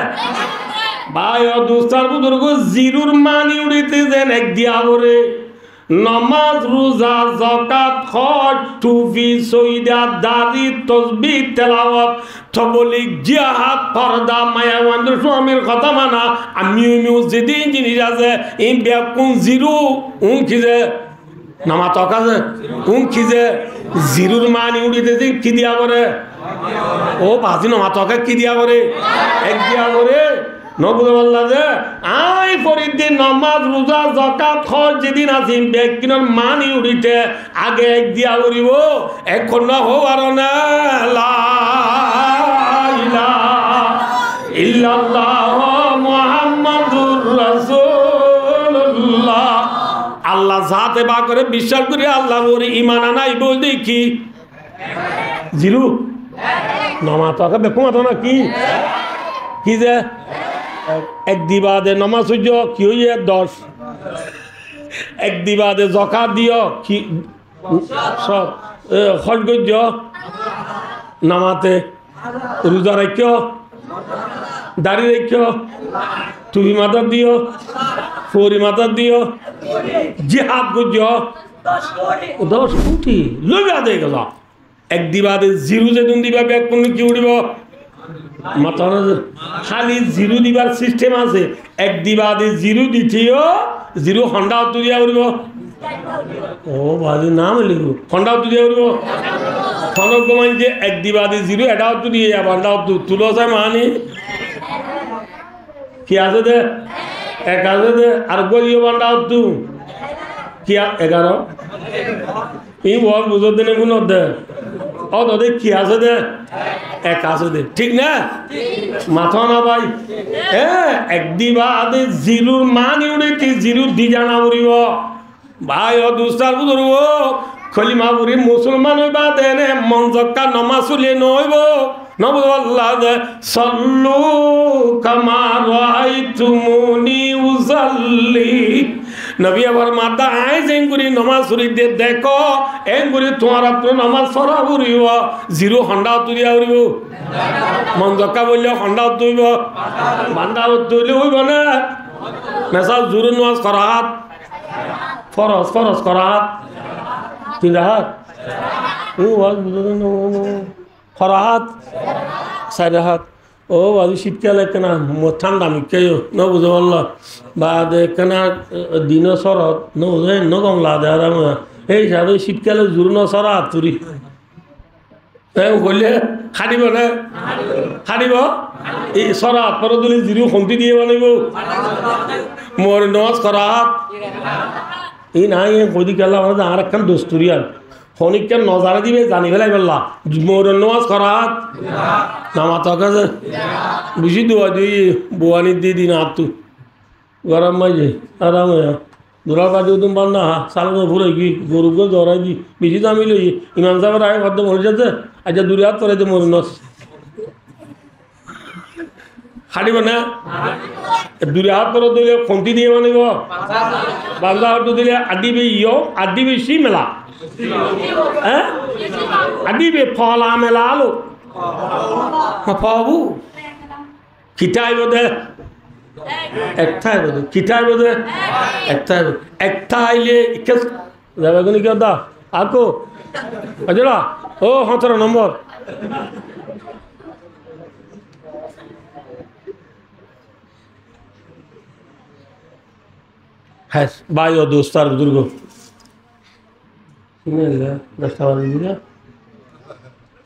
[SPEAKER 1] ভাই ও দুস্তার বুজুর্গ জিরুর মানি উড়িতে যেন এক দিয়া বরে নমাজ রোজা যাকাত হজ টুফি সইদা দাড়ি তাসবিহ তেলাওয়াত তবলিগ জিহাদ পর্দা মায়াবন্ধ স্বামীর কথা মানা আমিও যেদিন জিনিস আছে এই ব্যাকুন জিরু খিজে নামা তকাজে খিজে জিরুর মানি উড়িতে যে কি দিয়া করে ও বাজি নামা তকা কি দিয়া করে এক দিয়া করে নবুল বললা যে আই ফরিদ্দিন নামাজ রোজা যাকাত হজ যেদিন আসিম ব্যক্তির মানি উড়িতে আগে এক দিয়া উড়িব এখন না হওয়ার না লা ইলাহা ইল্লাল্লাহ মুহাম্মাদুর রাসূলুল্লাহ আল্লাহ জাতে বা করে বিশ্বাস করে আল্লাহ ওর ঈমান আনাই বল দেখি জিরু
[SPEAKER 2] নমাজ তোকে বেকুমা তো না কি যে এক দিবাদে নমাজ সূর্য কি হইয়ে 10 এক দিবাদে জকাত দিও কি সব খরচ নামাতে রোজা রাখিও দাড়ি রাখিও টুপি মাথা দিও ফরি মাথা দিও জিহাদ করছো 10 কোটি লইবা দিয়ে গেল এক দিবাদে জিরো যেদিন দিবা ব্যাগ কোন কি উড়িব মাথা খালি জিরো দিবার সিস্টেম আছে এক দিবাদে জিরো দিতেও জিরো হন্ডা তুলিয়া উড়িব ও বাজে নাম লিখব হন্ডা তুলিয়া উড়িব খনক গমাই যে এক দিবাদে জিরো এটাও তুলিয়ে হন্ডাও তুলো চাই মানি কি আছে দে এক আছে দে আর গলিও হন্ডাও তু কি 11 এই বল বুঝো দিনে কোন দে ও তোদের কি আছে দে এক আছে দে ঠিক না মাথা না ভাই এক দিবাদে জিরুর মানি উড়িতে জিরু দি জানা উড়িব ভাই ও দুস্তার বুঝব খলিমা বুড়ি মুসলমান হইবা দেনে মঞ্জক্কা নমাজ উলিয়ে নইব নবুজ আল্লাহ দে সল্লু কামা রাআইতুমুনি উসাল্লি নবী আবার মাতা আই যেগুলি নমাজ উড়িতে দেখো এগুলি তোমার আপনার নমাজ সরা উড়িব জিরো হন্ডা তুলিয়া উড়িব মঞ্জক্কা বললে হন্ডা তুলিব বান্দা তুলি হইব না মেসা জুরু নমাজ করা হাত ফরজ করা হাত 3 হাত করা হাত 4 হাত ও বাজু শীতকালে কেনা ঠান্ডা মিকেও ন বুঝে বলল বা কেনা দিন শরৎ ন বুঝে ন কমলা দেয় এই হিসাবে শীতকালে জোর ন সরা হাত তুরি বললে খাটিব না খাটিব এই সরা হাত পর তুলি জিরো খন্তি দিয়ে বানাইব মোর নজ করা হাত এই নাই কদি গেল আমাদের আর একখান দস্তুরি আর খনিককে নজারা দিবে জানি ফেলাই ফেললা মোর নজ করা হাত নামা তকা বেশি দোয়া দিই বোয়ানি দিয়ে দিন হাত তু গরম মাঝে আরাম দূরার কাজে তুমি পার না সালানো ভুলে কি গরুকে জড়াই দি বেশি দামি লই ইমাম সাহেবের আগে ভদ্র মরে যাচ্ছে আচ্ছা দূরে হাত করে মোর নজ খাটিব না দূরে হাত করে দিলে খন্তি দিয়ে মানিব বাংলা হাত দিলে আদিবে আদিবে সি মেলা হ্যাঁ আদিবে ফলা মেলা আলো পাবু খিটাই বোধে একটাই বোধে খিটাই বোধে একটা আইলে যাবে কোনি কেউ দা আকো আজরা ও 17 নম্বর হ্যাঁ ভাই ও দোস্তার বুজুর্গ 10 টাকা দিয়ে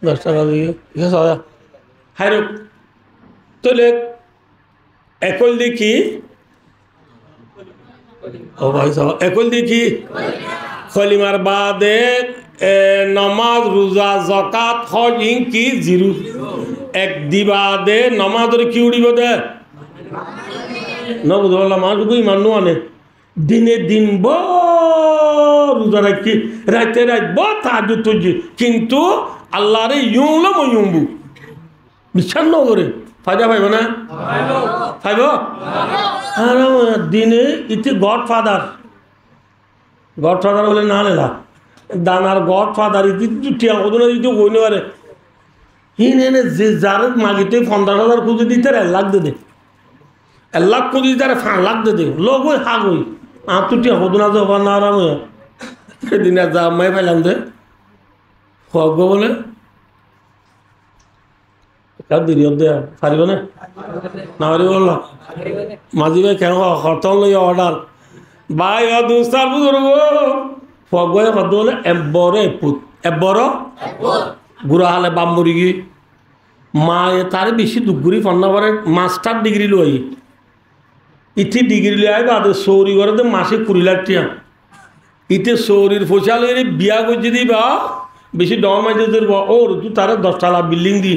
[SPEAKER 2] 10 টাকা দিয়ে ঠিক আছে হাই রোক তোলে একল দেখি ও ভাই সাহেব একল দেখি খলিমার বাদে নমাজ রোজা যাকাত হজ কি জিরো এক দিবাদে নমাজের কি উড়িব দে ন বুঝলাম মা শুধু ইমান আনে দিনে দিন রোজা রাখি রাইতে রাখব তাহাজু তুজি কিন্তু আল্লাহরে ইউংলো মই ইউংবু বিশ্বাস ন করে ফায়দা পাইব না পাইব আর দিনে ইতি গডফাদার হলে না নেলা দানার গডফাদার ইতি টিয়া কদনা ইতি কইনে পারে হিন এনে যে যার মাগিতে 15,000 খুঁজে দিতে 1 লাখ দে 1 লাখ খুঁজে দিতে 5 লাখ দে লোক ওই হাগ ওই তো টিয়া কদনা যাবা না আরাম সেদিন যা মাই পাইলাম যে হগ বলে দেরি দে পারিব না না পারিব বলল মাঝি ভাই কেন হরতল লই অর্ডার ভাই দুস্তার বুঝব ফগয়ে কত বলে এবরে পুত এবর গুড়া হালে বাম্বরি গি মা তার বেশি দুগুড়ি ফন্নাবারে মাস্টার ডিগ্রি লই ইতি ডিগ্রি লই বাদে সৌরি করে মাসে 20 লাখ টিয়া ইতে সৌরির ফসা লই বিয়া করছে দিবা বেশি ডর মাইতে ও তুই তারা 10 টালা বিল্ডিং দি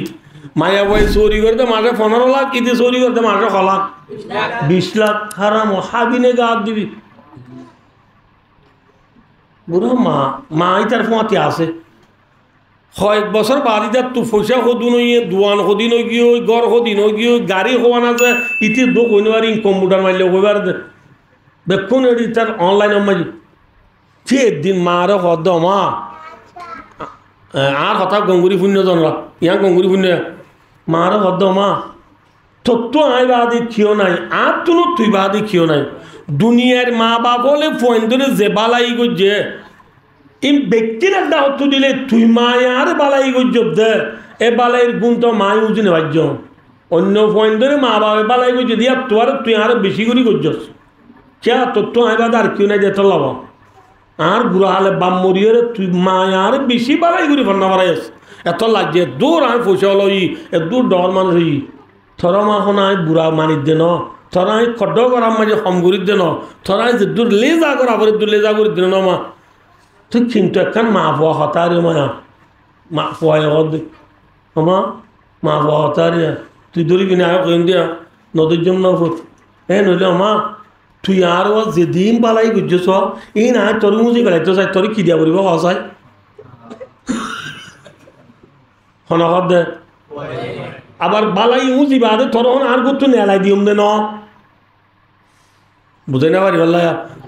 [SPEAKER 2] মায়া বই চুরি করতে মাসে 15 লাখ ইতি চুরি করতে মাসে 1 লাখ 20 লাখ হারাম হাবিনে গাত দিবি বুড়ো মা ইতার ফোঁয়াতে আছে কয়েক বছর বাড়িতে তু পয়সা সদিন হইয়ে দোয়ান সদিন হয়ে গিয়ে গড় সদিন হয়ে গিয়ে গাড়ি হওয়ান আছে ইতি দোক হইন পারি কম্পিউটার মারলে হইবার দে বেক্ষণ এটি তার অনলাইন মারি সে একদিন মারে হদ মা আর হঠাৎ গঙ্গুরি শূন্য জনরা ইয়া গঙ্গুরি শূন্য মারে হদ মা তত্ত্ব আই বাদি ক্ষিয় নাই আর তুনো তুই বাদি ক্ষিয় নাই দুনিয়ার মা বাপ হলে ফোন ধরে যে বালাই গজ্জে এই ব্যক্তির একটা অর্থ দিলে তুই মায় আর বালাই গজ্জব দে এ বালাইয়ের গুণ তো মায় উজনে ভাজ্য অন্য ফোন ধরে মা বাবা বালাই গজ্জে দিয়া তোর তুই আর বেশি করে গজ্জস কে তত্ত্ব আই বাদ আর কেউ নাই যে তোর লাভ আর বুড়া হালে বাম মরিয়ে তুই মায় আর বেশি বালাই করে ফন্না বাড়াইস এত লাগছে দূর আমি পয়সা হলো এ দূর ডর মানুষ হই থর মা নাই বুড়া মানির দেন থরাই খড করার মাঝে হম করির দেন থরাই যে দূর লেজা করা পরে দূর লেজা করে দিন মা তুই কিন্তু একখান মা ফুয়া হতারে মায়া মা ফুয়াই হদ মা মা ফুয়া হতারে তুই ধরি কিনে আয় কেন দিয়া নদীর জন্য নইলে মা তুই আর যেদিন পালাই গুজছ এই না তোর মুজি গেলাইতো চাই তোর কি দিয়া পড়ব সচাই হনকত দে আবার বালাই উজি বাদে তোর আর গুতো নেলাই দিম দে ন বুঝে না পারি বললা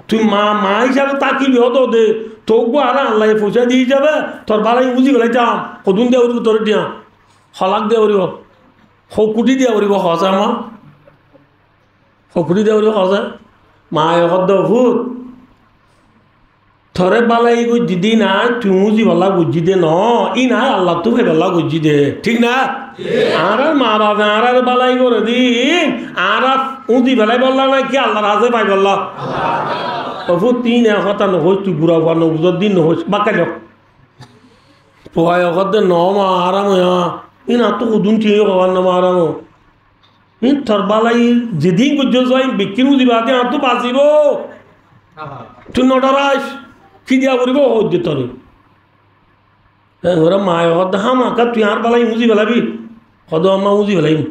[SPEAKER 2] তুই মা হিসাবে তাকিবি হতো দে তোক আর আল্লাহ পয়সা দিয়ে যাবে তোর বালাই উজি গেলাইতাম কদুন দিয়া উড়ব তোর দিয়া হলাক দিয়া উড়ব হকুটি দিয়া উড়ব সচা মা হকুটি দিয়া উড়ব সচা মায় হদ ভূত থরে বালাই গুজি দি না তুই মুজি বলা গুজি দে ন ই না আল্লাহ তু ভাই বলা গুজি দে ঠিক না আর মা বাবা আর বালাই করে দিন আর উজি বেলাই বললা না কি আল্লাহর হাতে পাই বললা ভূত তিন কথা নহস তুই বুড়া হওয়া নবুজর দিন নহস বাকাই যাও পোহায় হদ ন মা আরাম ই না তো উদুন ঠিক হওয়ার না মা আরাম তোর বালাই যেদিন গুজ যাই বিক্রি মুজি বাদে আর তো বাঁচিব তুই নডরাস কি দিয়া করিব হদ্য তরে ওরা মায় হদ হা মাকা তুই আর বালাই মুজি ফেলাবি হদ আমা মুজি ফেলাইম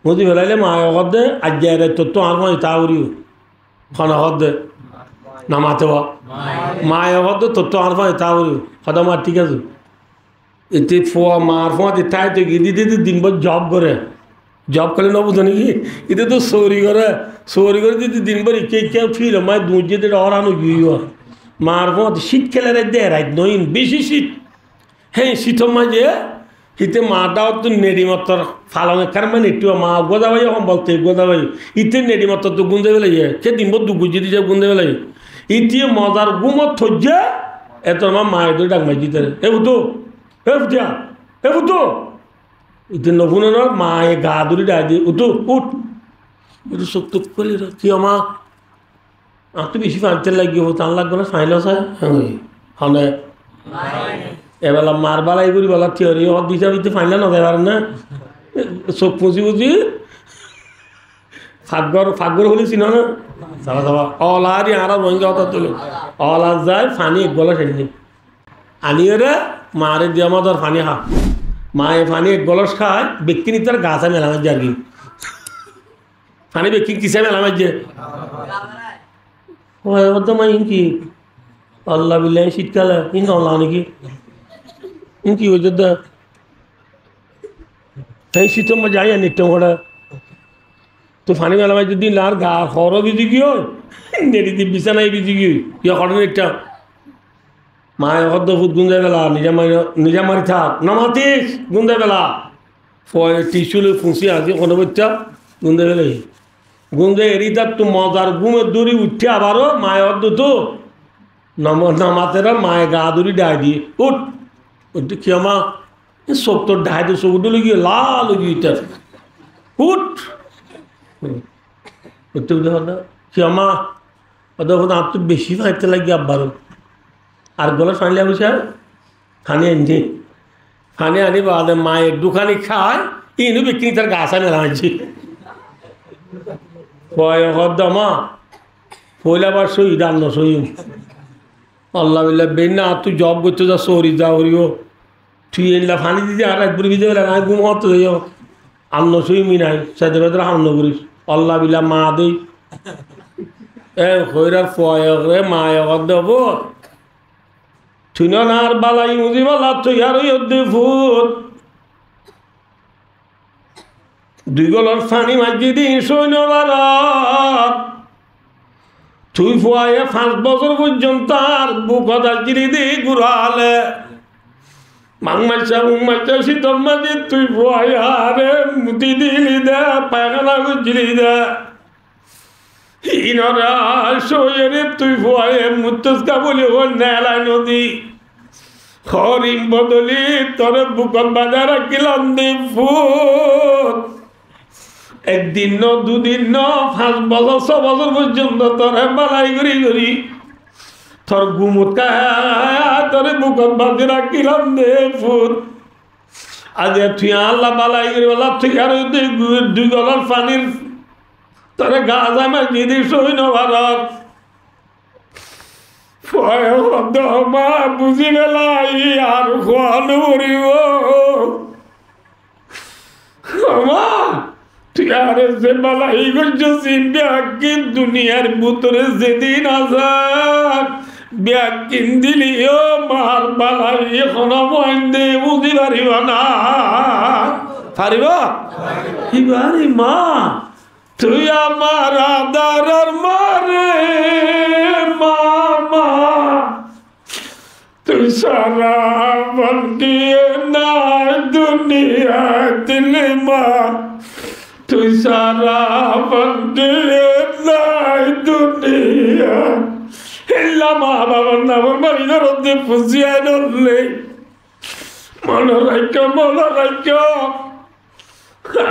[SPEAKER 2] মুজি ফেলাইলে মায় হদ দে আজ যায় তোর তো আর মানে তা করিও খানা হদ দে নামাতে মায় হদ তোর তো আর মানে তা করিও হদ আমার ঠিক আছে এতে ফোয়া মার ফোয়া তাই তো গিয়ে দিতে দিনভর জব করে জব করলে নবুঝো নাকি এটা তো সৌরি করে দিতে দিনভর কে ফির মায় দুজে অরানো গিয়ে মার মত শীত খেলে দে রাত নইন বেশি শীত হ্যাঁ শীতের মাঝে শীতে মাটাও তো নেড়ি মতর ফালঙে কার মানে একটু মা গোদাবাই এখন বলতে গোদাবাই ইতে নেড়ি মতর তো গুন্দে বেলে সে দিনভর দু গুজি দিয়ে গুন্দে বেলে ইতি মজার গুমত থজ্জে এত মা মায়ের দই ডাক মাই দিতে এ বুতো এ বুটিয়া এ বুতো ইতে নবুনে ন মায়ে গা ধরে ডাক দিয়ে উঠো উঠ একটু চোখ টুক করলি কি মা আর তো বেশি ফাঁকতে লাগিয়ে তার লাগবে না ফাইল আছে হলে এবেলা মার বালাই করি বলা থিওরি হদ হিসাবে ফাইলে না দেবার না চোখ পুঁজি ফাগর হলে চিনো না চাবা চাবা অলারি আর রঙে কথা তোলে অলা যায় ফানি এক গলা সেদিন আনিয়ে রে মারে দিয়ে আমাদের ফানি খা মায়ে ফানি এক গলস খায় ব্যক্তি নি তার গাছা মেলা মাঝে আর কি ফানি ব্যক্তি কিসে মেলা মাঝে মা ইনকি আল্লাহ বিল্লাহ শীতকালে ইন আল্লাহ নাকি ইনকি হয়ে যেত এই শীতের মধ্যে যাই আর একটু করে তো ফানি মেলা মাঝে দিন আর গা খরও বিজি গিয়ে নেড়িতে বিছানায় বিজি গিয়ে ইয়া খরণ একটা মায়ের হদ্দ ফুট গুঞ্জে বেলা নিজা মারি থাক নামাতিস গুঞ্জে বেলা টিসুলে ফুঁসি আসি কোনো বাচ্চা গুঞ্জে বেলা গুঞ্জে এরি তার তো মজার ঘুমের দড়ি উঠে আবারও মায়ের হদ্দ তো নামাতেরা মায়ের গা দড়ি ডাই দিয়ে উঠ উঠতে কি মা সব তোর ডাই দিয়ে সব উঠে গিয়ে লাল গিয়ে উঠ উঠতে উঠে হতো কি মা ওদের আর তো বেশি ফাইতে লাগে আব্বারও আর গলা ফানলে বসে খানি আনছি খানি আনি বাদে মায়ের দুখানি খায় ইনু বিক্রি তার গাছা মেলা আনছি মা পয়লা বার সই রান্ন সই আল্লাহ বিল্লাহ বেন না তুই জব করতে যা সরি যা হরিও তুই এনলা ফানি দিতে আর একবার বিজে গেলে না ঘুম হতো যাইও আন্ন সই মিনাই সাথে ভেতরে হান্ন করিস আল্লাহ বিল্লাহ মা দেই এ হইরার ফয় রে মা দেব তুই নার বালাই মুজিবালা তুই আর ফুট দুই গলার ফানি মাঝি দিন সৈন্য ভারত তুই ফুয়ায় 5 বছর পর্যন্ত আর বুকত আজরি দি ঘুরালে মাংমাচা শীতল মাঝে তুই ফুয়ায় আরে মুতি দিলি দে পায়খানা গুজলি দে ইনরা সৈরে তুই ফুয়ায় মুতস্কা বলি ও নেলাই নদী হরিম বদলি তোর বুকত বাজার রাখিলাম দি ফুট একদিন ন দুদিন ন 5 বছর 6 বছর পর্যন্ত তোর বালাই করি তোর গুমুত তোর বুকত বাঁধে রাখিলাম দে ফুট আজ তুই আল্লাহ বালাই করি বলা তুই আর 2 গলার পানির তোর গাছ আমার দিদি সৈন্য ভারত মা বুঝি বেলাই আর খোয়ানো করিব মা তুই আর যে বালাই করছিস ব্যাগিন দুনিয়ার ভিতরে যেদিন আসার ব্যাগিন দিলিও মার বালাই এখন দে বুঝি পারিব না পারিব এবারে মা তুই আমার আদার মারে মামা তুই সারা বলকিয়ে না দুনিয়া দিল মা তুই সারা বলকিয়ে নাই দুনিয়া হেল্লা মা বাবার নামের বাড়ি ধরতে ফুসিয়া ধরলে মনে রাখ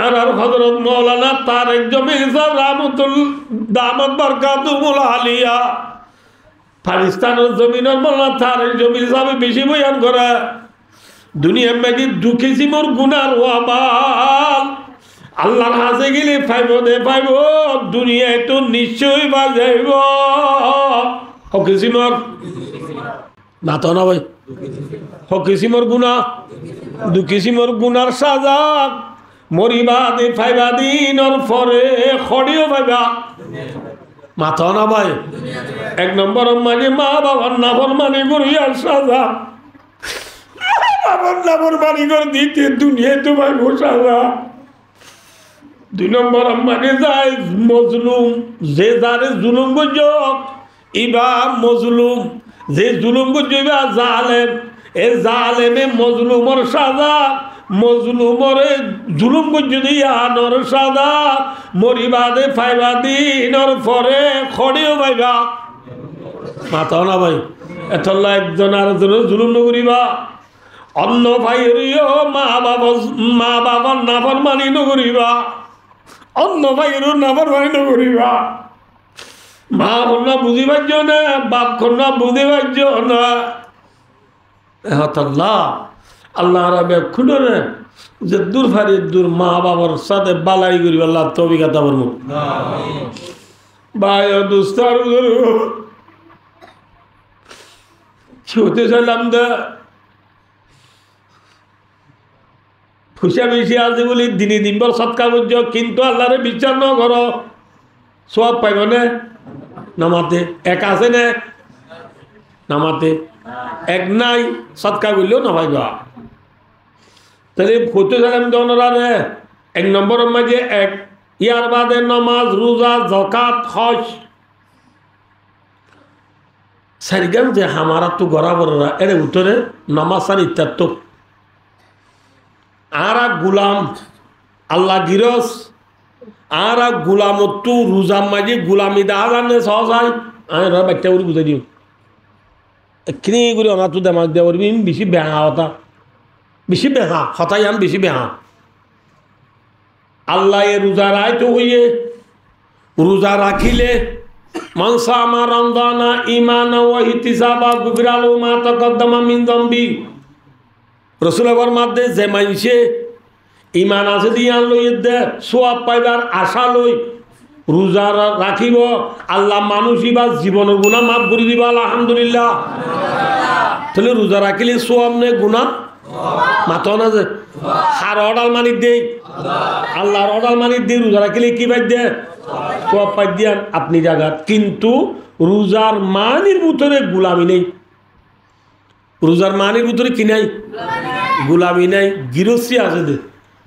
[SPEAKER 2] আর হযরত মাওলানা তারেক জমিল সাহেব রাহমাতুল দামাত বারকাতুহুল আলিয়া পাকিস্তানের জমিনের মাওলানা তারেক জমিল সাহেব বেশি বয়ান করে দুনিয়ার মাঝে দুঃখী সিমর গুনার ওয়াবাল আল্লাহর হাতে গেলে পাইব দুনিয়ায় তো নিশ্চয়ই বাজাইব হকি সিমর না তো না ভাই হকি সিমর গুনা দুঃখী সিমর গুনার সাজা মরিবা দে ফাইবা দিনের পরে খড়িও পাইবা মাথা না ভাই 1 নম্বর মানে মা বাবার নাফরমানি করিয়া সাজা বাবার নাফরমানি করে দিতে দুনিয়ায় তো ভাই সাজা 2 নম্বর মানে যায় মজলুম যে যারে জুলুম করছ ইবা মজলুম যে জুলুম করছ ইবা জালেম এ জালেমে মজলুমর সাজা মজলুমরে জুলুম যদি আনর সাদা মরিবাদে ফাইবা দিনর পরে খড়িও পাইবা মাথা না ভাই এতলা একজন আর জুলুম নকরিবা অন্য ভাইয়েরও মা বাবার নাফরমানি নকরিবা অন্য ভাইয়েরও নাফরমানি নকরিবা মা কন্যা বুঝি পারছ না বাপ কন্যা বুঝি পারছ না এতলা আল্লাহ রাবে খুঁড়ে যে দূর ফারি দূর মা বাবার সাথে বালাই করি আল্লাহ তবিকাতা বলবো ভাই দুস্তার কি হতে চাইলাম দে খুশিয়া বেশি আছে বলি দিনে দিনবার সৎকার করছ কিন্তু আল্লাহরে বিচার ন কর সব পাইব নে নামাতে এক আছে নে নামাতে এক নাই সৎকার করলেও না পাইবা তাহলে হতে চাইলাম দনরারে 1 নম্বরের মাঝে 1 ইয়ার বাদে নামাজ রোজা যাকাত হজ সারিগাম যে হামারা তো গড়া বড়রা এর উত্তরে নামাজ আর ইত্যাত্ত আর গুলাম আল্লাহ গিরস আর গুলামত্তু রোজার মাঝে গুলামি দেখা জানে সহজ হয় আমি বাচ্চা করে বুঝাই দিও এক্ষিনি করে অনা তো দেমাক দেওয়া করবি বেশি বেহা হতা বেশি বেহা হতাই আম বেশি বেহা আল্লাহ এ রোজা রায় তো হইয়ে রোজা রাখিলে মানসা আমার রমজানা ইমানা ওয়া ইহতিসাবা গুফিরা লাহু মা তাকদ্দামা মিন যামবি রাসূলের মাধ্যমে যে মানসে ইমান আছে দিয়া লই দে সওয়াব পাইবার আশা লই রোজা রাখিব আল্লাহ মানুষই বা জীবনের গুনাহ মাফ করে দিবা আলহামদুলিল্লাহ তাহলে রোজা রাখিলে সওয়াব নে গুনাহ মাথা না যে হার অডাল মানি দেই আল্লাহর অডাল মানি দিয়ে রোজা রাখিলে কি পাই দে সওয়াব পাই দিয়ান আপনি জায়গা কিন্তু রোজার মানির ভিতরে গোলামি নেই রোজার মানির ভিতরে কি নাই গুলামি নাই গিরস্তি আছে দে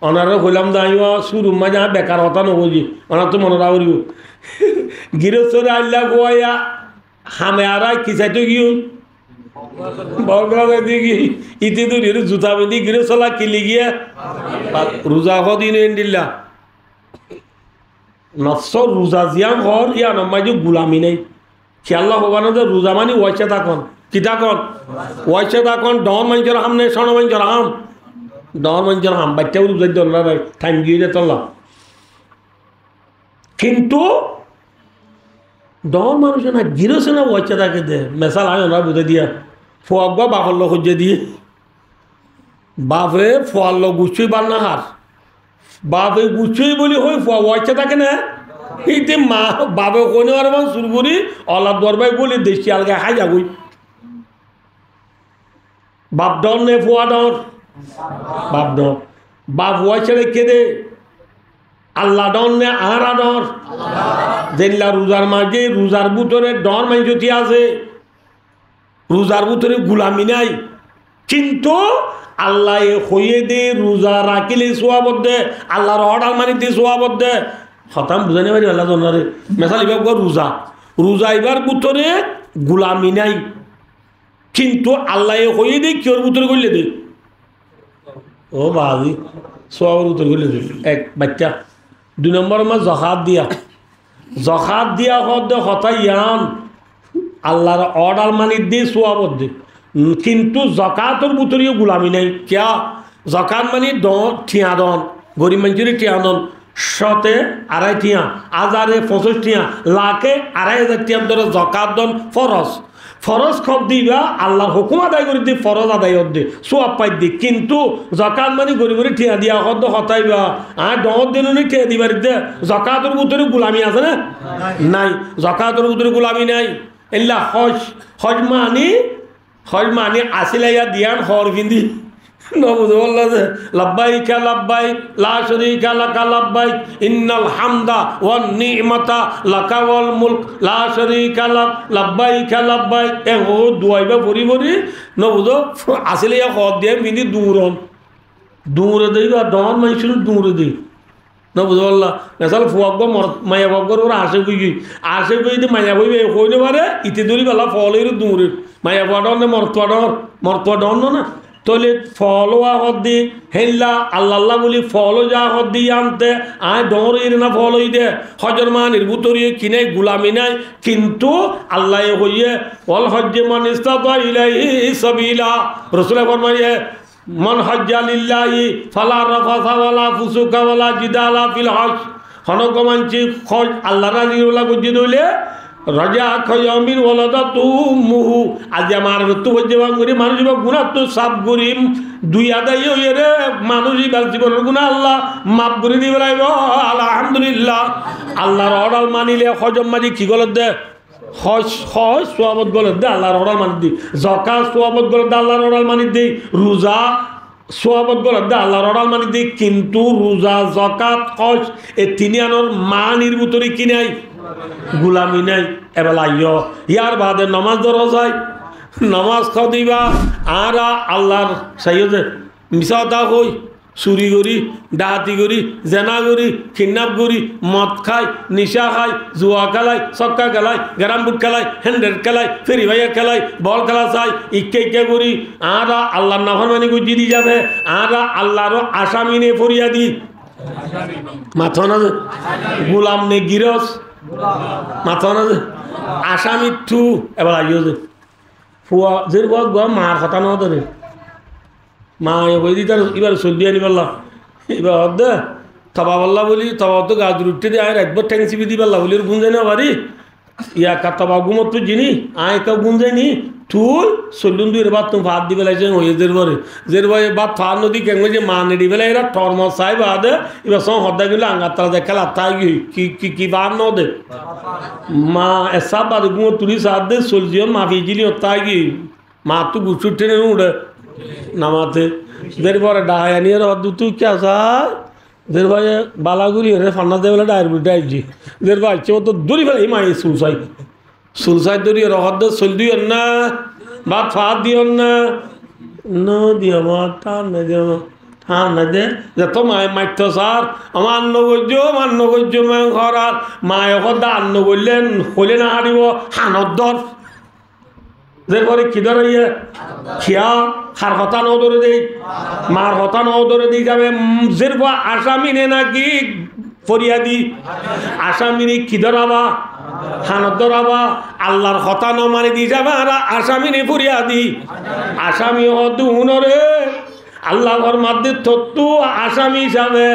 [SPEAKER 2] ওনারা হইলাম দাঁড়িয়ে শুরু মাঝে বেকার হতা নবজি ওনার তো মনে রাখব গিরস্তরে আল্লাহ গোয়া হামে আর কি চাইতে গিয়ে ইতি দূরে জুতা বেঁধে গিরস্তলা কিলি গিয়ে রোজা হদিন দিল্লা নফসর রোজা জিয়াম হর ইয়া নম্মাই যে গুলামি নেই খেয়াল্লা হবানো যে রোজা মানি ওয়াইছে থাকুন কি থাকুন ওয়াইছে থাকুন ডন মানুষের হাম নেই সন মানুষের হাম ডন মানুষের হাম বাচ্চাও রোজার দল্লা নাই টাইম গিয়ে যেত কিন্তু ডন মানুষের না গিরছে না ওয়াইছে থাকে দে মেসাল আয় ওরা বুঝে দিয়া ফোয়াক বা বাপর লোক খুঁজে দিয়ে বাপে ফোয়ার লোক গুছুই বার না হার বাপে গুছুই বলি হই ফোয়া ওয়াইছে থাকে না এইতে মা বাপে কোনে আর শুরু করি অলা দরবাই বলি দেশি আলগে হাই যাবই বাপ ডর নে ফোয়া ডর বাপ ডর বাপ ওয়াইছে রেখে দে আল্লাহ ডর নে আহারা ডর যেগুলা রোজার মাঝে রোজার ভিতরে ডর মাইজতি আছে রোজার ভিতরে গুলামি নাই কিন্তু আল্লাহ হইয়ে দে রোজা রাখিলে সোয়াবদ্ধে আল্লাহর অর্ডার মানি দিয়ে সোয়াবদ্ধে হতাম বুঝানি পারি আল্লাহ জনারে মেসাল এবার রোজা রোজা এবার ভিতরে গুলামি নাই কিন্তু আল্লাহ হইয়ে দে কিওর ভিতরে করলে দে ও বাজি সোয়াবের ভিতরে করলে দে এক বাচ্চা 2 নম্বর মা জখাত দিয়া হতাই ইয়ান আল্লাহর অর্ডার মানি দিয়ে সোয়াবদ্ধে কিন্তু জকাতর ভিতরেও গুলামি নাই কিয়া জকাত মানে ঠিয়া দন গরিব মানুষের ঠিয়া দন শতে 2.5 টিয়া হাজারে 25 টিয়া লাখে 2.5 টিয়ার ধরে জকাত দন ফরজ খব দিবা আল্লাহর হুকুম আদায় করে দি ফরজ আদায় দে সোয়াব পাই দি কিন্তু জকাত মানে গরিবের ঠিয়া দিয়া হদ হতাইবা আর 10 দিন ঠিয়া দিবার দে জকাতর ভিতরে গুলামি আছে না নাই জকাতর ভিতরে গুলামি নাই এল্লা হজ মানে আসিলাইয়া দিয়ান হর বিন্দি নবুদু আল্লাহ লাব্বাইকা লাব্বাইক লা শারীকা লাকা লাব্বাইক ইন্নাল হামদা ওয়ান নি'মাতা লাকা ওয়াল মুলক লা শারীকা লাক লাব্বাইকা লাব্বাইক এ ও দুয়াইবা পরি নবুদু আসিলাইয়া হর দিয়ে বিন্দি দূরে দেইবা ডন মাইশুর দূরে দেই নবুদু আল্লাহ মেসাল ফুয়াগ মায়া বগর ওরা আসে কই দি মায়া বইবে কইলে পারে ইতি দূরি বেলা ফলের দূরে মায়া বডন মর্তোয়া ডন না তোলে ফলোয়া হদ্দি হেল্লা আল্লাহ বলি ফলো যা হদ্দি আনতে আয় ডর না ফল হই দে হজর মানির বুতরিয়ে কিনে গুলামি নাই কিন্তু আল্লাহ হইয়ে ওয়াল হজ্জে মান ইস্তাতা ইলাইহি সাবিলা রাসূল ফরমায়ে মান হজ্জা লিল্লাহি ফালা রাফাসা ওয়ালা ফুসুকা ওয়ালা জিদালা ফিল হজ হনগমানচি খজ আল্লাহ রাজি ওলা গুজি দইলে রাজা খয়ামির ওলাদা তুমুহু আজ আমার তো হজ্জে বাঙ্গুরি মানুষ বা গুনাহ তো সাব গরিম দুই আদাই হইয়ে রে মানুষই বাল জীবনের গুনাহ আল্লাহ মাফ করে দিবে আলহামদুলিল্লাহ আল্লাহর অর্ডার মানিলে হজম মাজি কি গলত দে হজ সোয়াবত গলত দে আল্লাহর অর্ডার মানি দি যাকাত সোয়াবত গলত দে আল্লাহর অর্ডার মানি দি রোজা সোয়াবত গলত দে আল্লাহর অর্ডার মানি দি কিন্তু রোজা যাকাত হজ এই তিনিয়ানোর মানির ভিতরে কি নাই গুলামি নাই এবেলা ইয়ার বাদে নমাজ ধরা যায় নমাজ খাও দিবা আর আল্লাহর সাইয়ে মিশাতা হই চুরি করি ডাহাতি করি জেনা করি কিডন্যাপ করি মদ খায় নিশা খায় জুয়া খেলায় চক্কা খেলায় গ্যারাম বুট খেলায় হ্যান্ডেল খেলায় ফেরি ভাইয়া খেলায় বল খেলা চাই ইকে করি আর আল্লাহর নাফরমানি গুজি দি যাবে আর আল্লাহর আসামি নে ফরিয়া দি মাথা না গোলাম নে গিরস মাথা না আসামি থু এবার আইও যে ফুয়া যে মার কথা ন ধরে মা কই দি তার এবার সর্দি আনি পারলাম এবার দে তবা পাল্লা বলি তবা তো গাছ রুটি দিয়ে আয় একবার ঠ্যাং চিপি দি পারলা বলি গুঞ্জাই না পারি ইয়া কা তবা গুমত তো জিনি আয় কেউ গুঞ্জাইনি তুই চলুন দুই এবার তুমি ভাত দি পেলাইছে হয়ে যের ভাই বাপ ফার নদী কেমন যে মা নেড়ি পেলাই এরা টর্ম চাই বাদে এবার সব হদ্দা গেলে আঙ্গার তারা দেখে লাত্তাই কি বার ন দে মা এসা বাদ গুমত তুলি সাথ দে চলছিও মা ভিজিলি তাই কি মা তো গুছু টেনে উড়ে নামাতে দের পরে ডাহাই আনিয়ে রদ্দু তুই কে চাই দের ভাই বালাগুলি রে ফান্না দে বলে ডায়ের বুড়ি ডাইজি দের ভাই চো তো দূরি ফেলে এই মাই সুলসাই দূরি রহদ্দ চল দুই না ভাত ফাত দিও না ন দিও তা না দিও হ্যাঁ না দে যত মায় মাইত স্যার আমার মান্য গজ্য মায় ঘরার মায় কথা আন্ন বললেন হইলে না হারিব হানদ্দর যে পরে কি ধরে খিয়া হার হতা ন ধরে দেই মার হতা ন ধরে দিই যাবে যে আসামিনে নাকি ফরিয়াদি আসামিনি কি ধরাবা হানত ধরাবা আল্লাহর হতা ন মারি দি যাবে আর আসামিনি ফরিয়াদি আসামি হত হুনরে আল্লাহর মধ্যে তত্ত্ব আসামি হিসাবে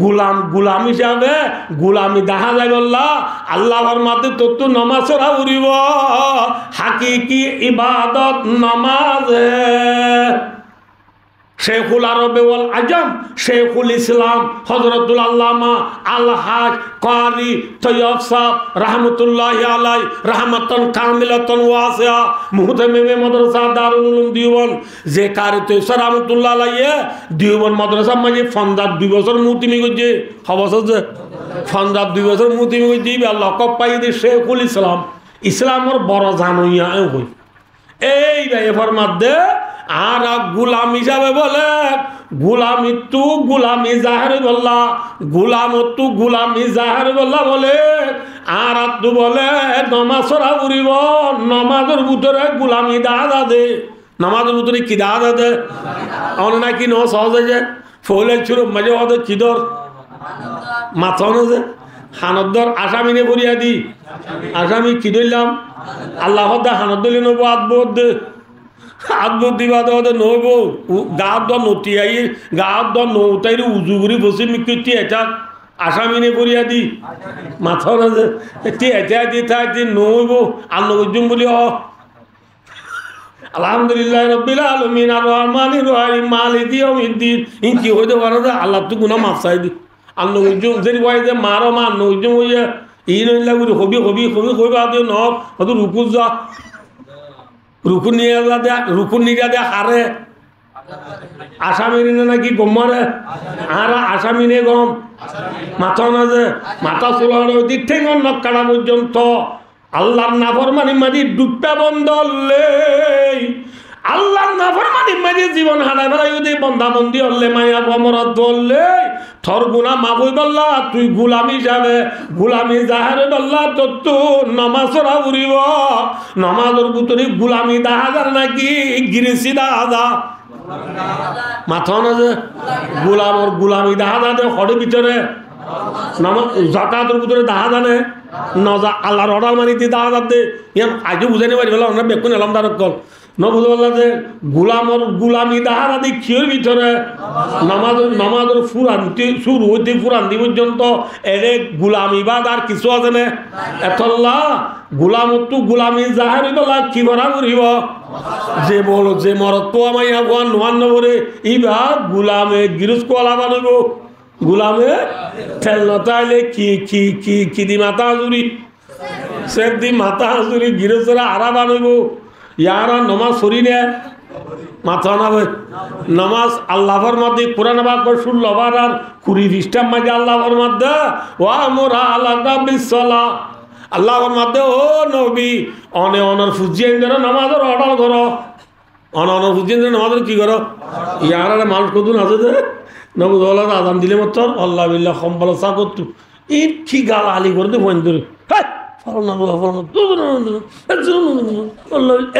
[SPEAKER 2] গুলাম হিসাবে গুলামি দেখা যায় বললা আল্লাহর মধ্যে তত্ত্ব নমাজ ওরা উড়িব হাকিকি ইবাদত নমাজে শেখুল আরবে ওয়াল আজম শেখুল ইসলাম হযরতুল আল্লামা আল হাজ কারি তৈয়ব সাহেব রহমতুল্লাহি আলাই রহমাতান কামিলাতান ওয়াসিয়া মুহতামিমে মাদ্রাসা দারুল উলুম দিওবন যে কারি তৈয়ব রহমতুল্লাহ আলাইহি দিওবন মাদ্রাসা মাঝে ফন্দার 2 বছর মুতিমি গজে হবছর যে ফন্দার 2 বছর মুতিমি গজে আল্লাহ কপ পাই দে শেখুল ইসলাম ইসলামর বড় জানুইয়া হই এই ভাই ফরমাদে আর গুলাম হিসাবে বলে গুলামি তু গুলামি জাহের বললা গুলাম তু গুলামি জাহের বললা বলে আর তু বলে নমাজরা উড়িব নমাজের ভিতরে গুলামি দাদা দে নমাজের ভিতরে কি দাদা দে অন নাকি ন সহজ হয়ে যায় ফলে ছিল মাঝে হতে কিদর মাথা যে হানদ্দর আসামিনে বলিয়া দি আসামি কি ধরলাম আল্লাহ হানত দিলে নব আদবোধ আদবোধ দিবা দে নব গাঁত দ নতি আই গাঁত দ নৌতাই উজু করে বসে মিকি এটা আসামিনে বলিয়া দি মাথা না যে এটা দি থাকি নব আল্লাহ উজুম বলি আলহামদুলিল্লাহ রাব্বিল আলামিন আর রহমানির রহিম মালিকি ইয়াউমিদ্দিন ইনকি হইতে পারে আল্লাহ তো গুনাহ মাফ চাই দি আল্লাহ উজুম যেই কয় যে মারো মা নজুম হইয়া ই নইলা গুরি হবি কইবা দে ন হয়তো রুকু যা রুকু নিয়ে দে রুকু নিয়ে দে হারে আসামিনে নাকি গমারে আর আসামিনে গম মাথা না যে মাথা চলানো দিক থেকে নক্কাড়া পর্যন্ত আল্লাহর নাফরমানি মাঝে ডুবটা বন্ধ হলে আল্লাহর নাফরমানি মাঝে জীবন হারাই বেড়াই যদি বন্ধাবন্দি হলে মায়া বমরত বললে থর গুনা মাবুই বললা তুই গুলামি যাবে গুলামি জাহারে বললা তো তু নমাজরা উড়িব নমাজের ভিতরে গুলামি দাহাজার নাকি গিরিসি দাহাজা মাথা না যে গুলামর গুলামি দাহাজা দে হড়ের ভিতরে জাকাতের ভিতরে দাহা জানে নজা আল্লাহর অর্ডার মানি দিয়ে দাহা দে ইয়ান আজও বুঝাই পারি বলে আমরা বেকুন এলাম তার কল ন বুঝতে পারলা যে গুলামর গুলামি দাহারা দি খিওর ভিতরে নামাজের ফুরান্তি শুরু হইতে ফুরান্তি পর্যন্ত এরে গুলামি বাদ আর কিছু আছে না এতল্লা গুলামতো গুলামি জাহারি বলা কি করা করিব যে বলো যে মরত তো আমায় আগুয়ান নোয়ান নবরে ইবা গুলামে গিরুজ কোয়ালা বানব গুলামে ঠেল নতাইলে কি দি মাথা হাজুরি সে দি মাথা হাজুরি গিরুজরা আরা বানব ইয়ারা নমাজ সরি নে মাথা না নমাজ আল্লাহর মধ্যে কোরআন বাক্য 16 বার আর 20 পৃষ্ঠার মাঝে আল্লাহর মধ্যে ওয়া মুরা আলাকা বিসসালা আল্লাহর মধ্যে ও নবী অনে অনর ফুজিয়েন ধরো নামাজের অর্ডার করো অনর ফুজিয়েন ধরো নামাজের কি করো ইয়ারা মানুষ কত আছে যে নবী দৌলত আজান দিলে মত আল্লাহ বিল্লাহ সম্বল চা করতো এই কি গাল আলি করে দে ফোন ধরে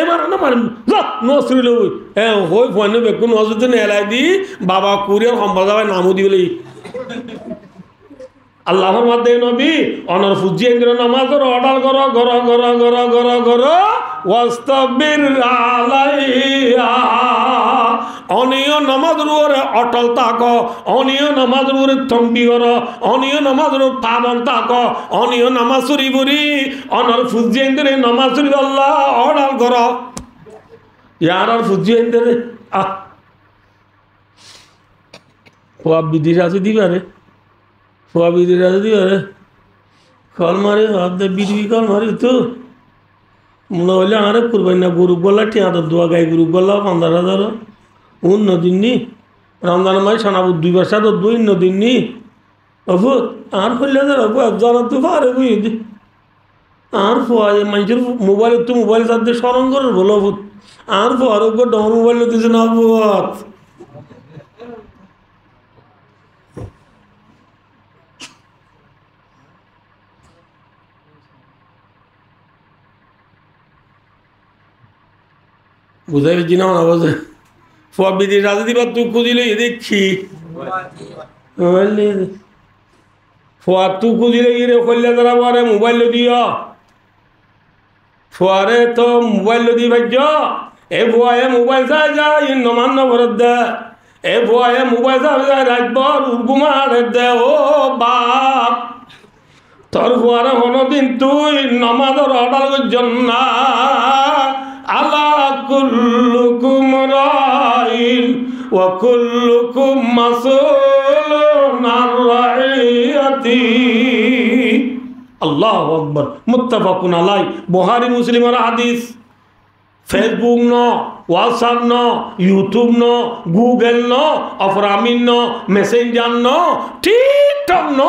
[SPEAKER 2] এবার না মারিম নসরি লই হ্যাঁ হই ফোন বেকু নজর নেলাই দি বাবা কুরিয়ার সম্বল যাবে নামও দিবলি আল্লাহর মধ্যে নবী অনর ফুজিয়ে দিল নামাজের অর্ডার করো গর গর গর গর গর ওয়াস্তাবির আলাইহা অনিয় নামাজের উপরে অটল থাক অনিয় নামাজের উপরে থম্বি কর অনিয় নামাজের পাবন থাক অনিয় নামাজ চুরি বুড়ি অনর ফুজিয়ে দিলে নামাজ চুরি আল্লাহ অর্ডার কর ইয়ার আর ফুজিয়ে দিলে খোয়া বিদেশ আছে দিবারে খোয়া বিদেশ আছে দিবারে কল মারে হাতে বিড়ি কল মারি তো মনে হইলে আরে করবেন না গরু বললা টিয়া তো দোয়া গাই গরু বললা 15,000 দিন নি রমজান মাই সানাবু 2 বর্ষা তো 2 দিন নি অবু আর হইলে অবু জানা তো পারে বুঝি আর ফোয়া মানুষের মোবাইল তো মোবাইল তাদের স্মরণ করে বলো আর ফরক ডর মোবাইল দিছে না বুয়াত বুঝাই পেয়েছি না মনে বলছে ফবিদি রাজনীতি বা তুই খুঁজিলে এ দেখছি মোবাইল নিয়ে ফোয়ার তুই খুঁজিলে গিয়ে কইলে তারা পরে মোবাইল দিও ফোয়ারে তো মোবাইল দি ভাজ্য এ ভুয়ায়ে মোবাইল চাই যায় নমান্য ভরত দে এ ভুয়ায়ে মোবাইল চাই যায় রাতভর উর্গুমার দে ও বাপ তোর ভুয়ারে কোনোদিন তুই নমাজের অর্ডার করছেন না আলা কুল্লুকুম রাইন ওয়া কুল্লুকুম মাসউলুন আন রাইয়াতি আল্লাহু আকবার মুত্তাফাকুন আলাই বুখারী মুসলিমের হাদিস ফেসবুক ন হোয়াটসঅ্যাপ ন ইউটিউব ন গুগল ন অফরামিন ন মেসেঞ্জার ন টিকটক ন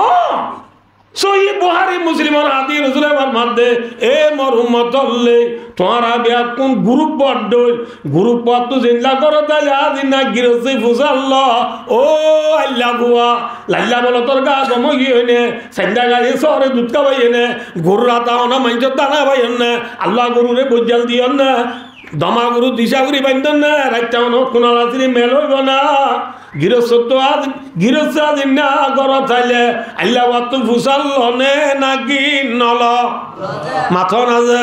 [SPEAKER 2] সহি বুখারী মুসলিমের হাদিস রাসূলের মধ্যে এ মোর উম্মতল্লে তোরা বিয়া কোন গ্রুপ বড়ই গ্রুপ তো জিন্দা করো তাহলে আদিনা গিরসি ফুসাল্লাহ ও আল্লাহ বুয়া লাল্লা বলো তোর গা গমগি হইনে সন্ধ্যা গাড়ি শহরে দুধ খাবাই এনে গরু রাতা না মাইজ দানা ভাই না আল্লাহ গরুরে বজ্জাল দিও না দমা গরু দিশা করি বান্ধন না রাইতা কোন রাত্রি মেল হইব না গৃহস্থ আজ গৃহস্থ আদিন না গর চাইলে আল্লাহ তো ফুসাল নে নাকি নল মাথন আছে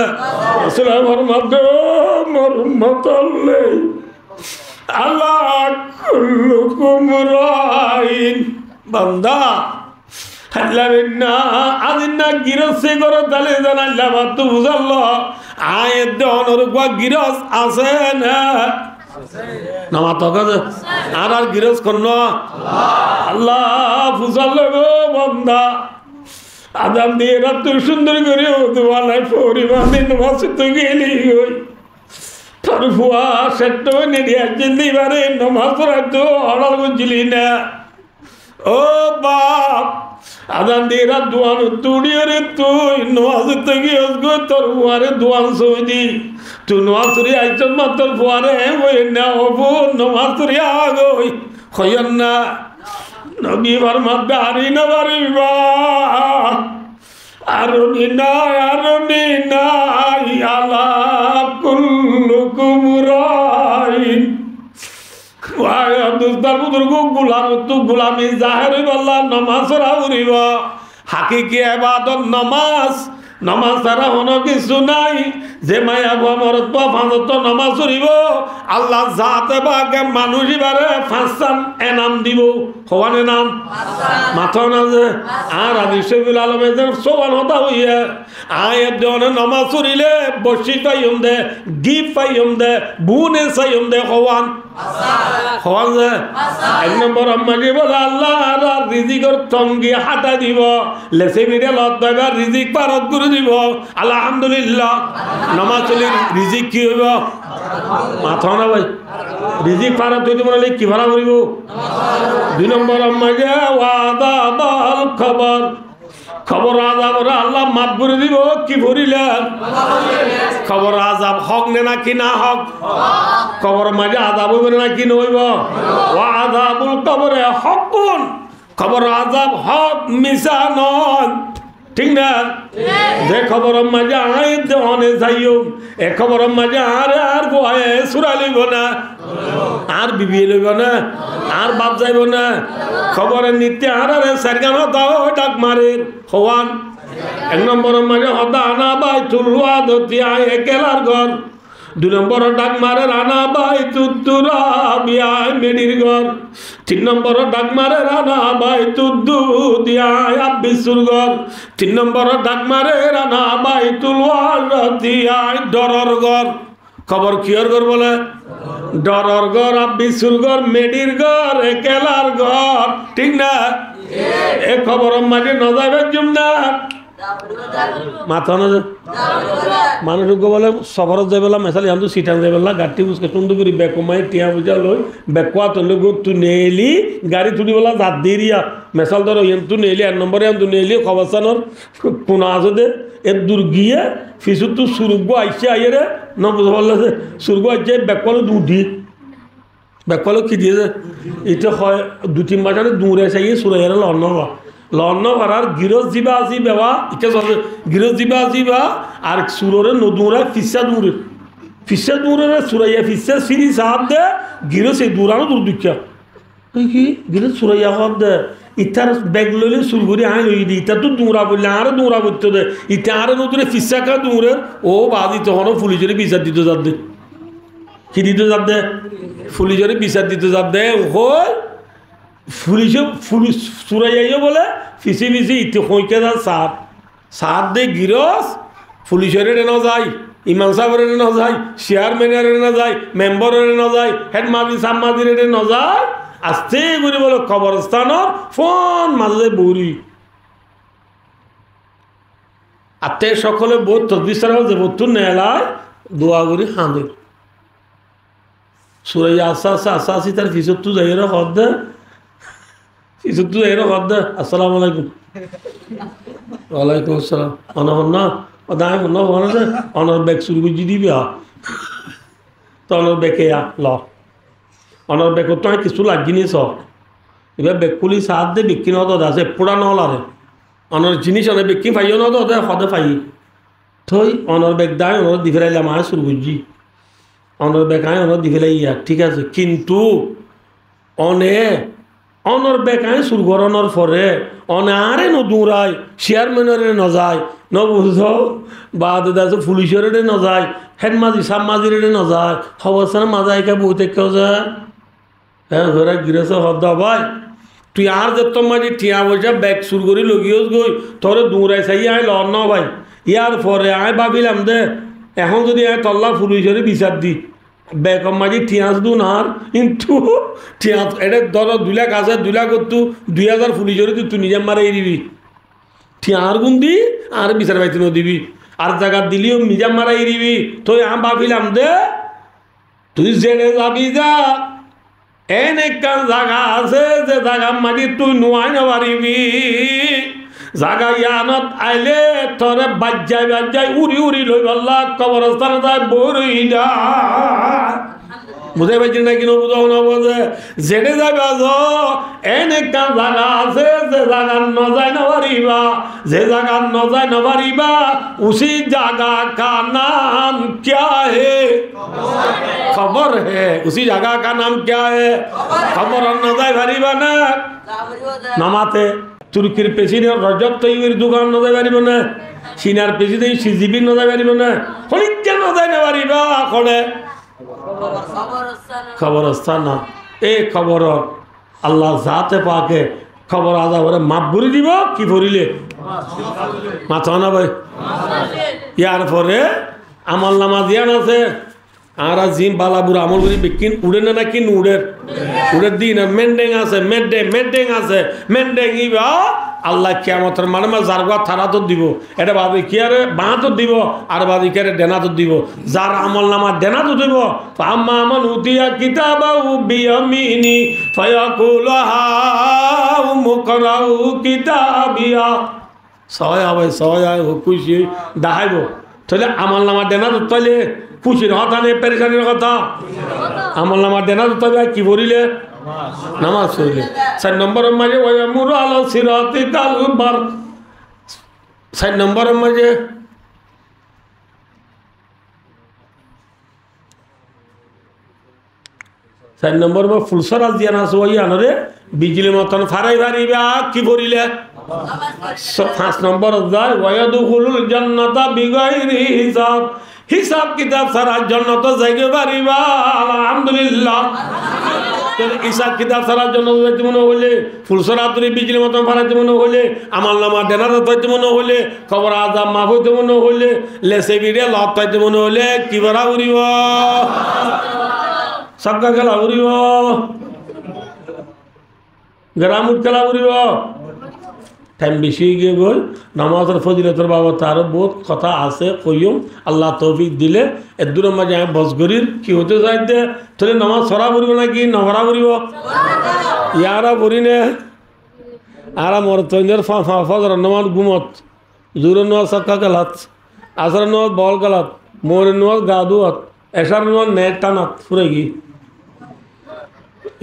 [SPEAKER 2] আসলে মরমতলে আল্লাহ কুল্লুকুম রাইন বান্দা আল্লাহ না আদিন না গৃহস্থ গর চাইলে জান আল্লাহ তো ফুসাল আয়ের দেওয়ানোর গিরস আছে না নামা তো আর আর গিরস কর আল্লাহ ফুসাল গো বন্ধা আদাম দিয়ে রাত সুন্দর করে তোমার পরিমাণে নামাজ তো গেলি ওই তোর ফুয়া সেট নিয়ে দিবারে নামাজ তো অর্ডার করছিলি না ও বাপ আদান দিয়ে রাত দোয়ান তুড়িয়ে রে তুই নোয়াজ থেকে তোর ফুয়ারে দোয়ান সৌদি তুই নোয়াজ তুরি আইজন মা তোর ফুয়ারে ওই না হবু নোয়াজ তুরি আগই হইন না নবীবার মধ্যে হারি না পারিবা আরুনি নাই আলা কুল্লুকুম রাইন গুলামি জাহের বল্লা নমাজ উড়িব হাকিকি এবাদত নমাজ নমাজ ছাড়া হন কিছু নাই যে মায়া মরত ফাঁসত নমাজ উড়িব আল্লাহ যাতে বাকে মানুষ এবারে ফাঁসান এনাম দিব হওয়ানে নাম মাথা না যে আর আদি শফিউল আলমে যে সোয়াল হতা হইয়া আয়ের জনে নমাজ উড়িলে বসি পাইম দে গিফট পাইম দে বুনে চাইম দে হওয়ান হওয়ান যে এক নম্বর আম্মাকে বলে আল্লাহ আর রিজিকর তঙ্গি হাতা দিব লেসে মিরে লতাইবা রিজিক পারত করে দিব আলহামদুলিল্লাহ নমাজ চলি রিজিক কি হইব মাথা না ভাই রিজিক পারত হইতে বলে কি ভাড়া করিব দুই নম্বর আম্মাকে ওয়াদা বাল খবর খবর আজাব আল্লাহ মাফ করে দিব কি ভরিলেন খবর আজাব হক নে নাকি না হক খবর মাঝে আজাব হইব নাকি নইব ও আজাবুল কবরে হকুন খবর আজাব হক মিশা নন ঠিক না যে খবর মাঝে আই দেওয়ানে যাইও এ খবর মাঝে আর গোয়ে সুরা লইব না আর বিবি লইব না আর বাপ যাইব না খবরের নিত্য আর সারগান হতাও ডাক মারে হওয়ান এক নম্বর মাঝে হতা আনা বাই তুলুয়া ধতি আয় একেলার ঘর দুই নম্বর ডাক মারে রানা বাই তুত্তুরা বিয়ায় মেডির ঘর তিন নম্বর ডাক মারে রানা বাই তুদ্দু দিয়ায় আব্বিসুর ঘর তিন নম্বর ডাক মারে রানা বাই তুলুয়ার দিয়ায় ডরর ঘর খবর কিয়র ঘর বলে ডরর ঘর আব্বিসুর ঘর মেডির ঘর একেলার ঘর ঠিক না এ খবর মাঝে নজাইবে জুম না মাথা না মানুষ বলে সফরত যাই বেলা মেসাল ইয়ান সিটান যাই বেলা গাড়ি বুঝকে সুন্দর করে বেকমাই টিয়া বুঝা লই বেকুয়া তোলে তু নেলি গাড়ি তুলি বেলা জাত দিয়ে রিয়া মেসাল ধরো ইয়ান তু নেলি 1 নম্বরে ইয়ান তু নেলি খবরস্থানোর কোনা আছে দে এর দূর গিয়ে ফিসু তু সুরগ আইসে আইয়ে রে ন বুঝা পারলে সুরগ আইসে বেকুয়ালো দুধি বেকুয়ালো কি দিয়েছে এটা হয় 2-3 মাস আগে দূরে এসে গিয়ে সুরাইয়ার লন্ন ভাড়ার গিরজ জিবা আসি বেবা ইকে চলে গিরজ জিবা আসি বা আর সুররে নদুরা ফিসা দূরে সুরাইয়া ফিসা সিরি সাহাব দে গিরজ এই দূরানো দূর দুঃখা কি গিরজ সুরাইয়া হব দে ইতার ব্যাগ লইলে সুরগুরি আই লই দি ইতা তো দূরা বললে আর দূরা করতে দে ইতা আর নদুরে ফিসা কা দূরে ও বাদি তখন পুলিশের বিচার দিতে যাব দে কি দিতে যাব দে পুলিশের বিচার দিতে যাব দে হয় পুলিশ সুরাইয়াইও বলে ফিসি ফিসি ইতি হইকে যা সার দে গিরস পুলিশের না যায় ইমাম সাহেবের না যায় চেয়ারম্যানের না যায় মেম্বরের না যায় হেডমাস্টার সাম্মাদির না যায় আস্তে করে বলে কবরস্থানের ফোন মাঝে বুড়ি আত্মীয় সকলে বোধ তদ্বিস্তার যে বোধ নেলায় দোয়া করি হাঁদে সুরাইয়া আস্তে আসি তার ফিসর তু যাই হদ দে ফিসর তু যাই হদ দে আসসালামু আলাইকুম ওয়ালাইকুম আসসালাম অনহন্না দায় হন্না হনে যে অনর ব্যাগ শুরু করে দিবি তো অনর ব্যাগে ল অনর ব্যাগ তো কিছু লাগিনি স এবার ব্যাগ খুলি সাত দে বিক্রি নদ আছে পোড়া নলারে অনর জিনিস অনেক বিক্রি পাইও নদ হদে পাই থই অনর ব্যাগ দায় অনর দি ফেলাইলাম আয় শুরু করছি অনর ব্যাগ আয় অনর দি ফেলাই ঠিক আছে কিন্তু অনর ব্যাগ আয় শুরু করানোর পরে আরে নদুরায় চেয়ারম্যানের ন যায় ন বুঝ বা দাদা পুলিশের ন যায় হেডমাজি সাবমাজির ন যায় খবর মাজাইকা বহুত কেউ যায় হ্যাঁ ঘোরা গিরেছ হদ ভাই তুই আর যে তোর মাঝে ঠিয়া বসে ব্যাগ শুরু করি লগিয়েছ গই তোরে দূরাই চাই আয় ল ন ভাই ইয়ার পরে আয় ভাবিলাম দে এখন যদি আয় তল্লা পুলিশের বিচার দি ব্যাগর মাঝে ঠিয়াস দু নার কিন্তু ঠিয়া এটা ধরো 2 লাখ আছে 2 লাখ তু 2000 পুলিশের তুই নিজে মারাই দিবি ঠিয়ার গুণ দি আর বিচার পাইতে দিবি আর জায়গা দিলিও নিজে মারাই দিবি তো আমি ভাবিলাম দে তুই জেলে যাবি যা এনেকান জায়গা আছে যে জায়গা মাঝে তুই নোয়াই না পারিবি জায়গা ইয়ানত আইলে তোরে বাজ্যাই উড়ি লই বললা কবরস্থানে যায় বই যা বুঝাই পাইছি না কিনো বুঝাও না বোঝে জেনে যাবে এনেকা জায়গা আছে যে জায়গা নজাই না পারিবা যে জায়গা নজাই না পারিবা উসি জায়গা কা নাম क्या है खबर है उसी जगह का नाम क्या है खबर नजाय पारिবা না নামাতে তুর্কির প্রেসিডেন্ট রজব তৈয়বের দোকান নজাই পারিব না চীনার প্রেসিডেন্ট সিজিবি নজাই পারিব না হলিকে নজাই না পারিবা কলে খবরস্থান না এই খবর আল্লাহ জাতে পাকে খবর আদা করে মাপ ভরি দিব কি ভরিলে মাথা না ভাই ইয়ার পরে আমল নামা দিয়ান আছে আর জিম বালাবুর আমল করি বিকিন উড়ে না নাকি উড়ের দিন মেন্ডেং আছে মেন্ডেং আছে মেন্ডেং ইবা আল্লাহ কিয়ামতের মানে জারগা থানা তো দিব এটা ভাবি কি আরে বাঁ তো দিব আর ভাবি কি আরে ডেনা তো দিব যার আমল নামা ডেনা তো দিব আম্মা আমান উতিয়া কিতাবাহু বিয়ামিনি ফায়াকুলু হাউ মুকরাউ কিতাবিয়া সয় খুশি দেখাইব তাহলে আমল নামা ডেনা তো তাহলে খুশির কথা নেই পেরেশানির কথা আমল নামা ডেনা তো তবে কি বলিলে নামাজ পড়লে 4 নম্বরের মাঝে ওয়ামুরু আলা সিরাতিকাল বার 4 নম্বরের মাঝে ফুলসরাজ দিয়া না সই আনরে বিজলি মতন ফারাই ফারিবা কি বলিলে 5 নম্বর যায় ওয়ায়াদুখুলুল জান্নাতা বিগাইরি হিসাব হিসাব কিতাব সারা জান্নাত যাইতে পারিবা আলহামদুলিল্লাহ হিসাব কিতাব সারা জান্নাত যাইতে মনে হইলে ফুলসরাতুরি বিজলি মতন ফারাইতে মনে হইলে আমল নামা ডেনার হইতে মনে হইলে খবর আজাব মাফ হইতে মনে হইলে লেসে বিড়ে লাভ পাইতে মনে হইলে কি বড়া উড়িব সাক্কা খেলা উড়িব গ্রামুট খেলা উড়িব টাইম বেশি গিয়ে গই নামাজের ফজিলতের বাবদ আরও বহুত কথা আছে কইম আল্লাহ তৌফিক দিলে এর দূরের মাঝে আমি বসগরির কি হতে চাই দে তাহলে নামাজ সরা পড়িব নাকি নভরা পড়িব ইয়ারা পড়ি নে আর মর তৈনের ফজর নামাজ গুমত জোর নামাজ সক্কা গেলাত আসর নামাজ বল গেলাত মোর নামাজ গা দুয়াত এসার নামাজ নেট টানাত ফুরে গি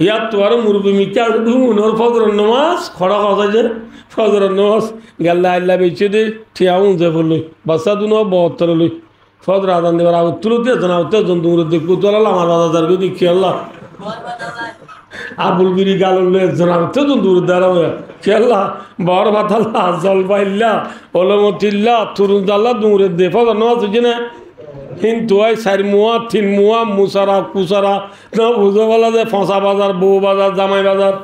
[SPEAKER 2] ইয়াত তো আর মুরবি মিটা উনর ফজর নামাজ খড়া কথা যে ফজর নামাজ গেল্লা আল্লাহ বেঁচে দে ঠিয়া উঁচে পড়লই বাচ্চা দুনো বহত্তর লই ফজর আদান দেবার আগে তুলতে জানা উত্তর জন্তু দেখবো তোলা আমার বাজার দেখি আল্লাহ আবুল বিরি গাল জানা উত্তর জন্তু দ্বারা খেলা বর ভাতাল্লা জল পাইল্লা অলমতিল্লা তুরুদাল্লা দূরের দে ফজর নামাজ হচ্ছে না কিন্তু ওই চার মুয়া তিন মুয়া মুসারা কুসারা না বুঝে বলা যে ফসা বাজার বউ বাজার জামাই বাজার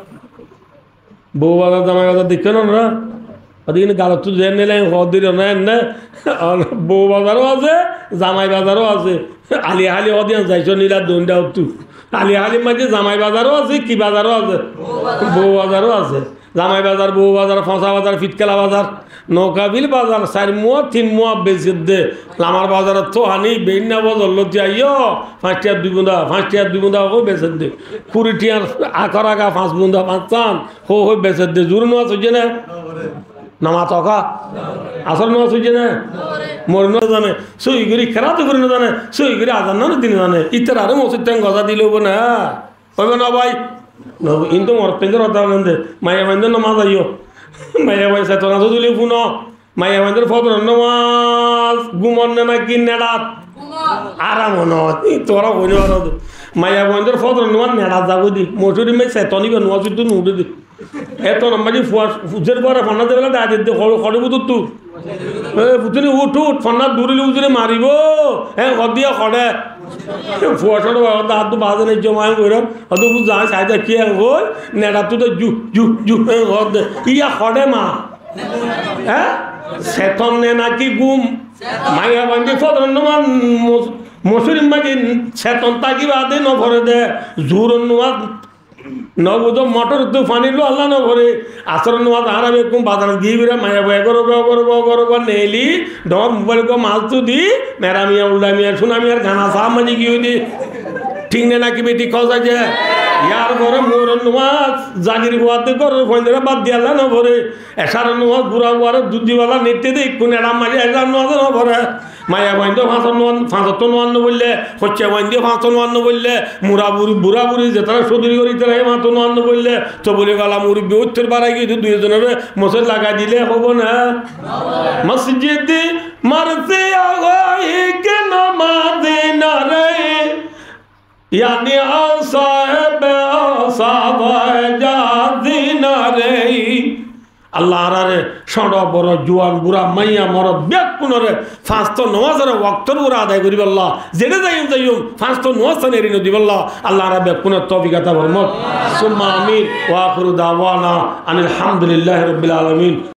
[SPEAKER 2] দেখছে না ওদিকে গালত যে নিলে হদির না বউ বাজারও আছে জামাই বাজারও আছে আলি হালি হদিয়ান যাইছ নীলা দণ্ডা উত্তু আলি হালি মাঝে জামাই বাজারও আছে কি বাজারও আছে বউ বাজারও আছে জামাই বাজার বউ বাজার ফসা বাজার ফিটকেলা বাজার নৌকাবিল বাজার চার মুয়া তিন মুয়া বেচে দে আমার বাজারে তো আনি বেইনা বজর লতি আইয় 5 টিয়ার 2 বুন্দা 5 টিয়ার 2 বুন্দা হো বেচে দে 20 টিয়ার আকার আগা 5 বুন্দা 5 চান হো বেচে দে জোর নোয়া হচ্ছে না নামা তকা আসল নোয়া হচ্ছে না মর না জানে সই করি খেলা তো করে না জানে সই করি আজান না দিন জানে ইত্যার আরো মসজিদ ট্যাং গজা দিলে হবো না হবে না ভাই কিন্তু মর পেঞ্জর হতা দে মায়া বাইন্দ নামাজ আইও মায়া বাই চেতনা তো দিলে শুন মায়া বাইন্দের ফজর নামাজ গুমন না কি নেড়াত আরাম নয় তোরা হইনি মায়া বাইন্দের ফজর নামাজ নেড়াত যাবো দি মসুরি মাই চেতনি বা নোয়া চুটু নুটে দি এত নম্বর ফুজের পরে ফান্না দেবে না দিতে খড়িব তো ফুটনি উঠ ফান্না দূরিলে উজরে মারিব হ্যাঁ দিয়া খড়ে ফুয়াশার হাত তো বাজে নেই জমায় কইরম হয়তো যা সাইডে কি হই নেড়া তো জু জু জু ইয়া খড়ে মা হ্যাঁ সেতন নে নাকি গুম মাইয়া বান্ধি ফদর নমান মসুরিম মাঝে সেতন তাকি বাদে ন ভরে দে জোর নোয়াজ নবুদ মটর তো পানি লো আল্লাহ ন ভরে আসর নোয়াজ হারাবে কুম বাজার দিয়ে বেড়ে মায়া বয়া করো নেলি ডর মোবাইল কো মাল তো দি মেরা মিয়া উল্লা মিয়া সোনা মিয়ার গানা সাহ মাঝে কি হইলি ঠিক না নাকি বেটি খসা যে ইয়ার ঘরে মোর নোয়াজ জাগির গোয়াতে করো ফোনরা বাদ দিয়ে আল্লাহ ন ভরে এসার নোয়াজ বুড়া বুয়ারে দুধিওয়ালা নেটে দে কোন এরাম মাঝে এসার নোয়াজ ন ভরে মায়া বাইন্দ ফাঁসত নোয়ান্ন বললে হচ্ছে বাইন্দ ফাঁসত নোয়ান্ন বললে বুড়া বুড়ি যেতারা সদুরি করি তারা মাতো নোয়ান্ন বললে তো বলে গেলা মুরব্বী উত্তর বাড়াই গিয়ে দুইজনের মসজিদ লাগাই দিলে হবো না মসজিদ মারতে কেন মাদে না রে यानी साहेब जादिना रे আল্লাহ রে ষড় বড় জোয়ান বুড়া মাইয়া মরদ ব্যাকুণরে ফাঁসত নওয়াজের ওয়াক্তর ওরা আদায় করিব আল্লাহ যেটা যাইম ফাঁসত নওয়াজ নেরি নদী আল্লাহ আল্লাহ রা ব্যাকুণের তৌফিক আতা ফরমাক সুম্মা আমিন ওয়া আখিরু দাওয়ানা আনিল হামদুলিল্লাহি রাব্বিল আলামিন।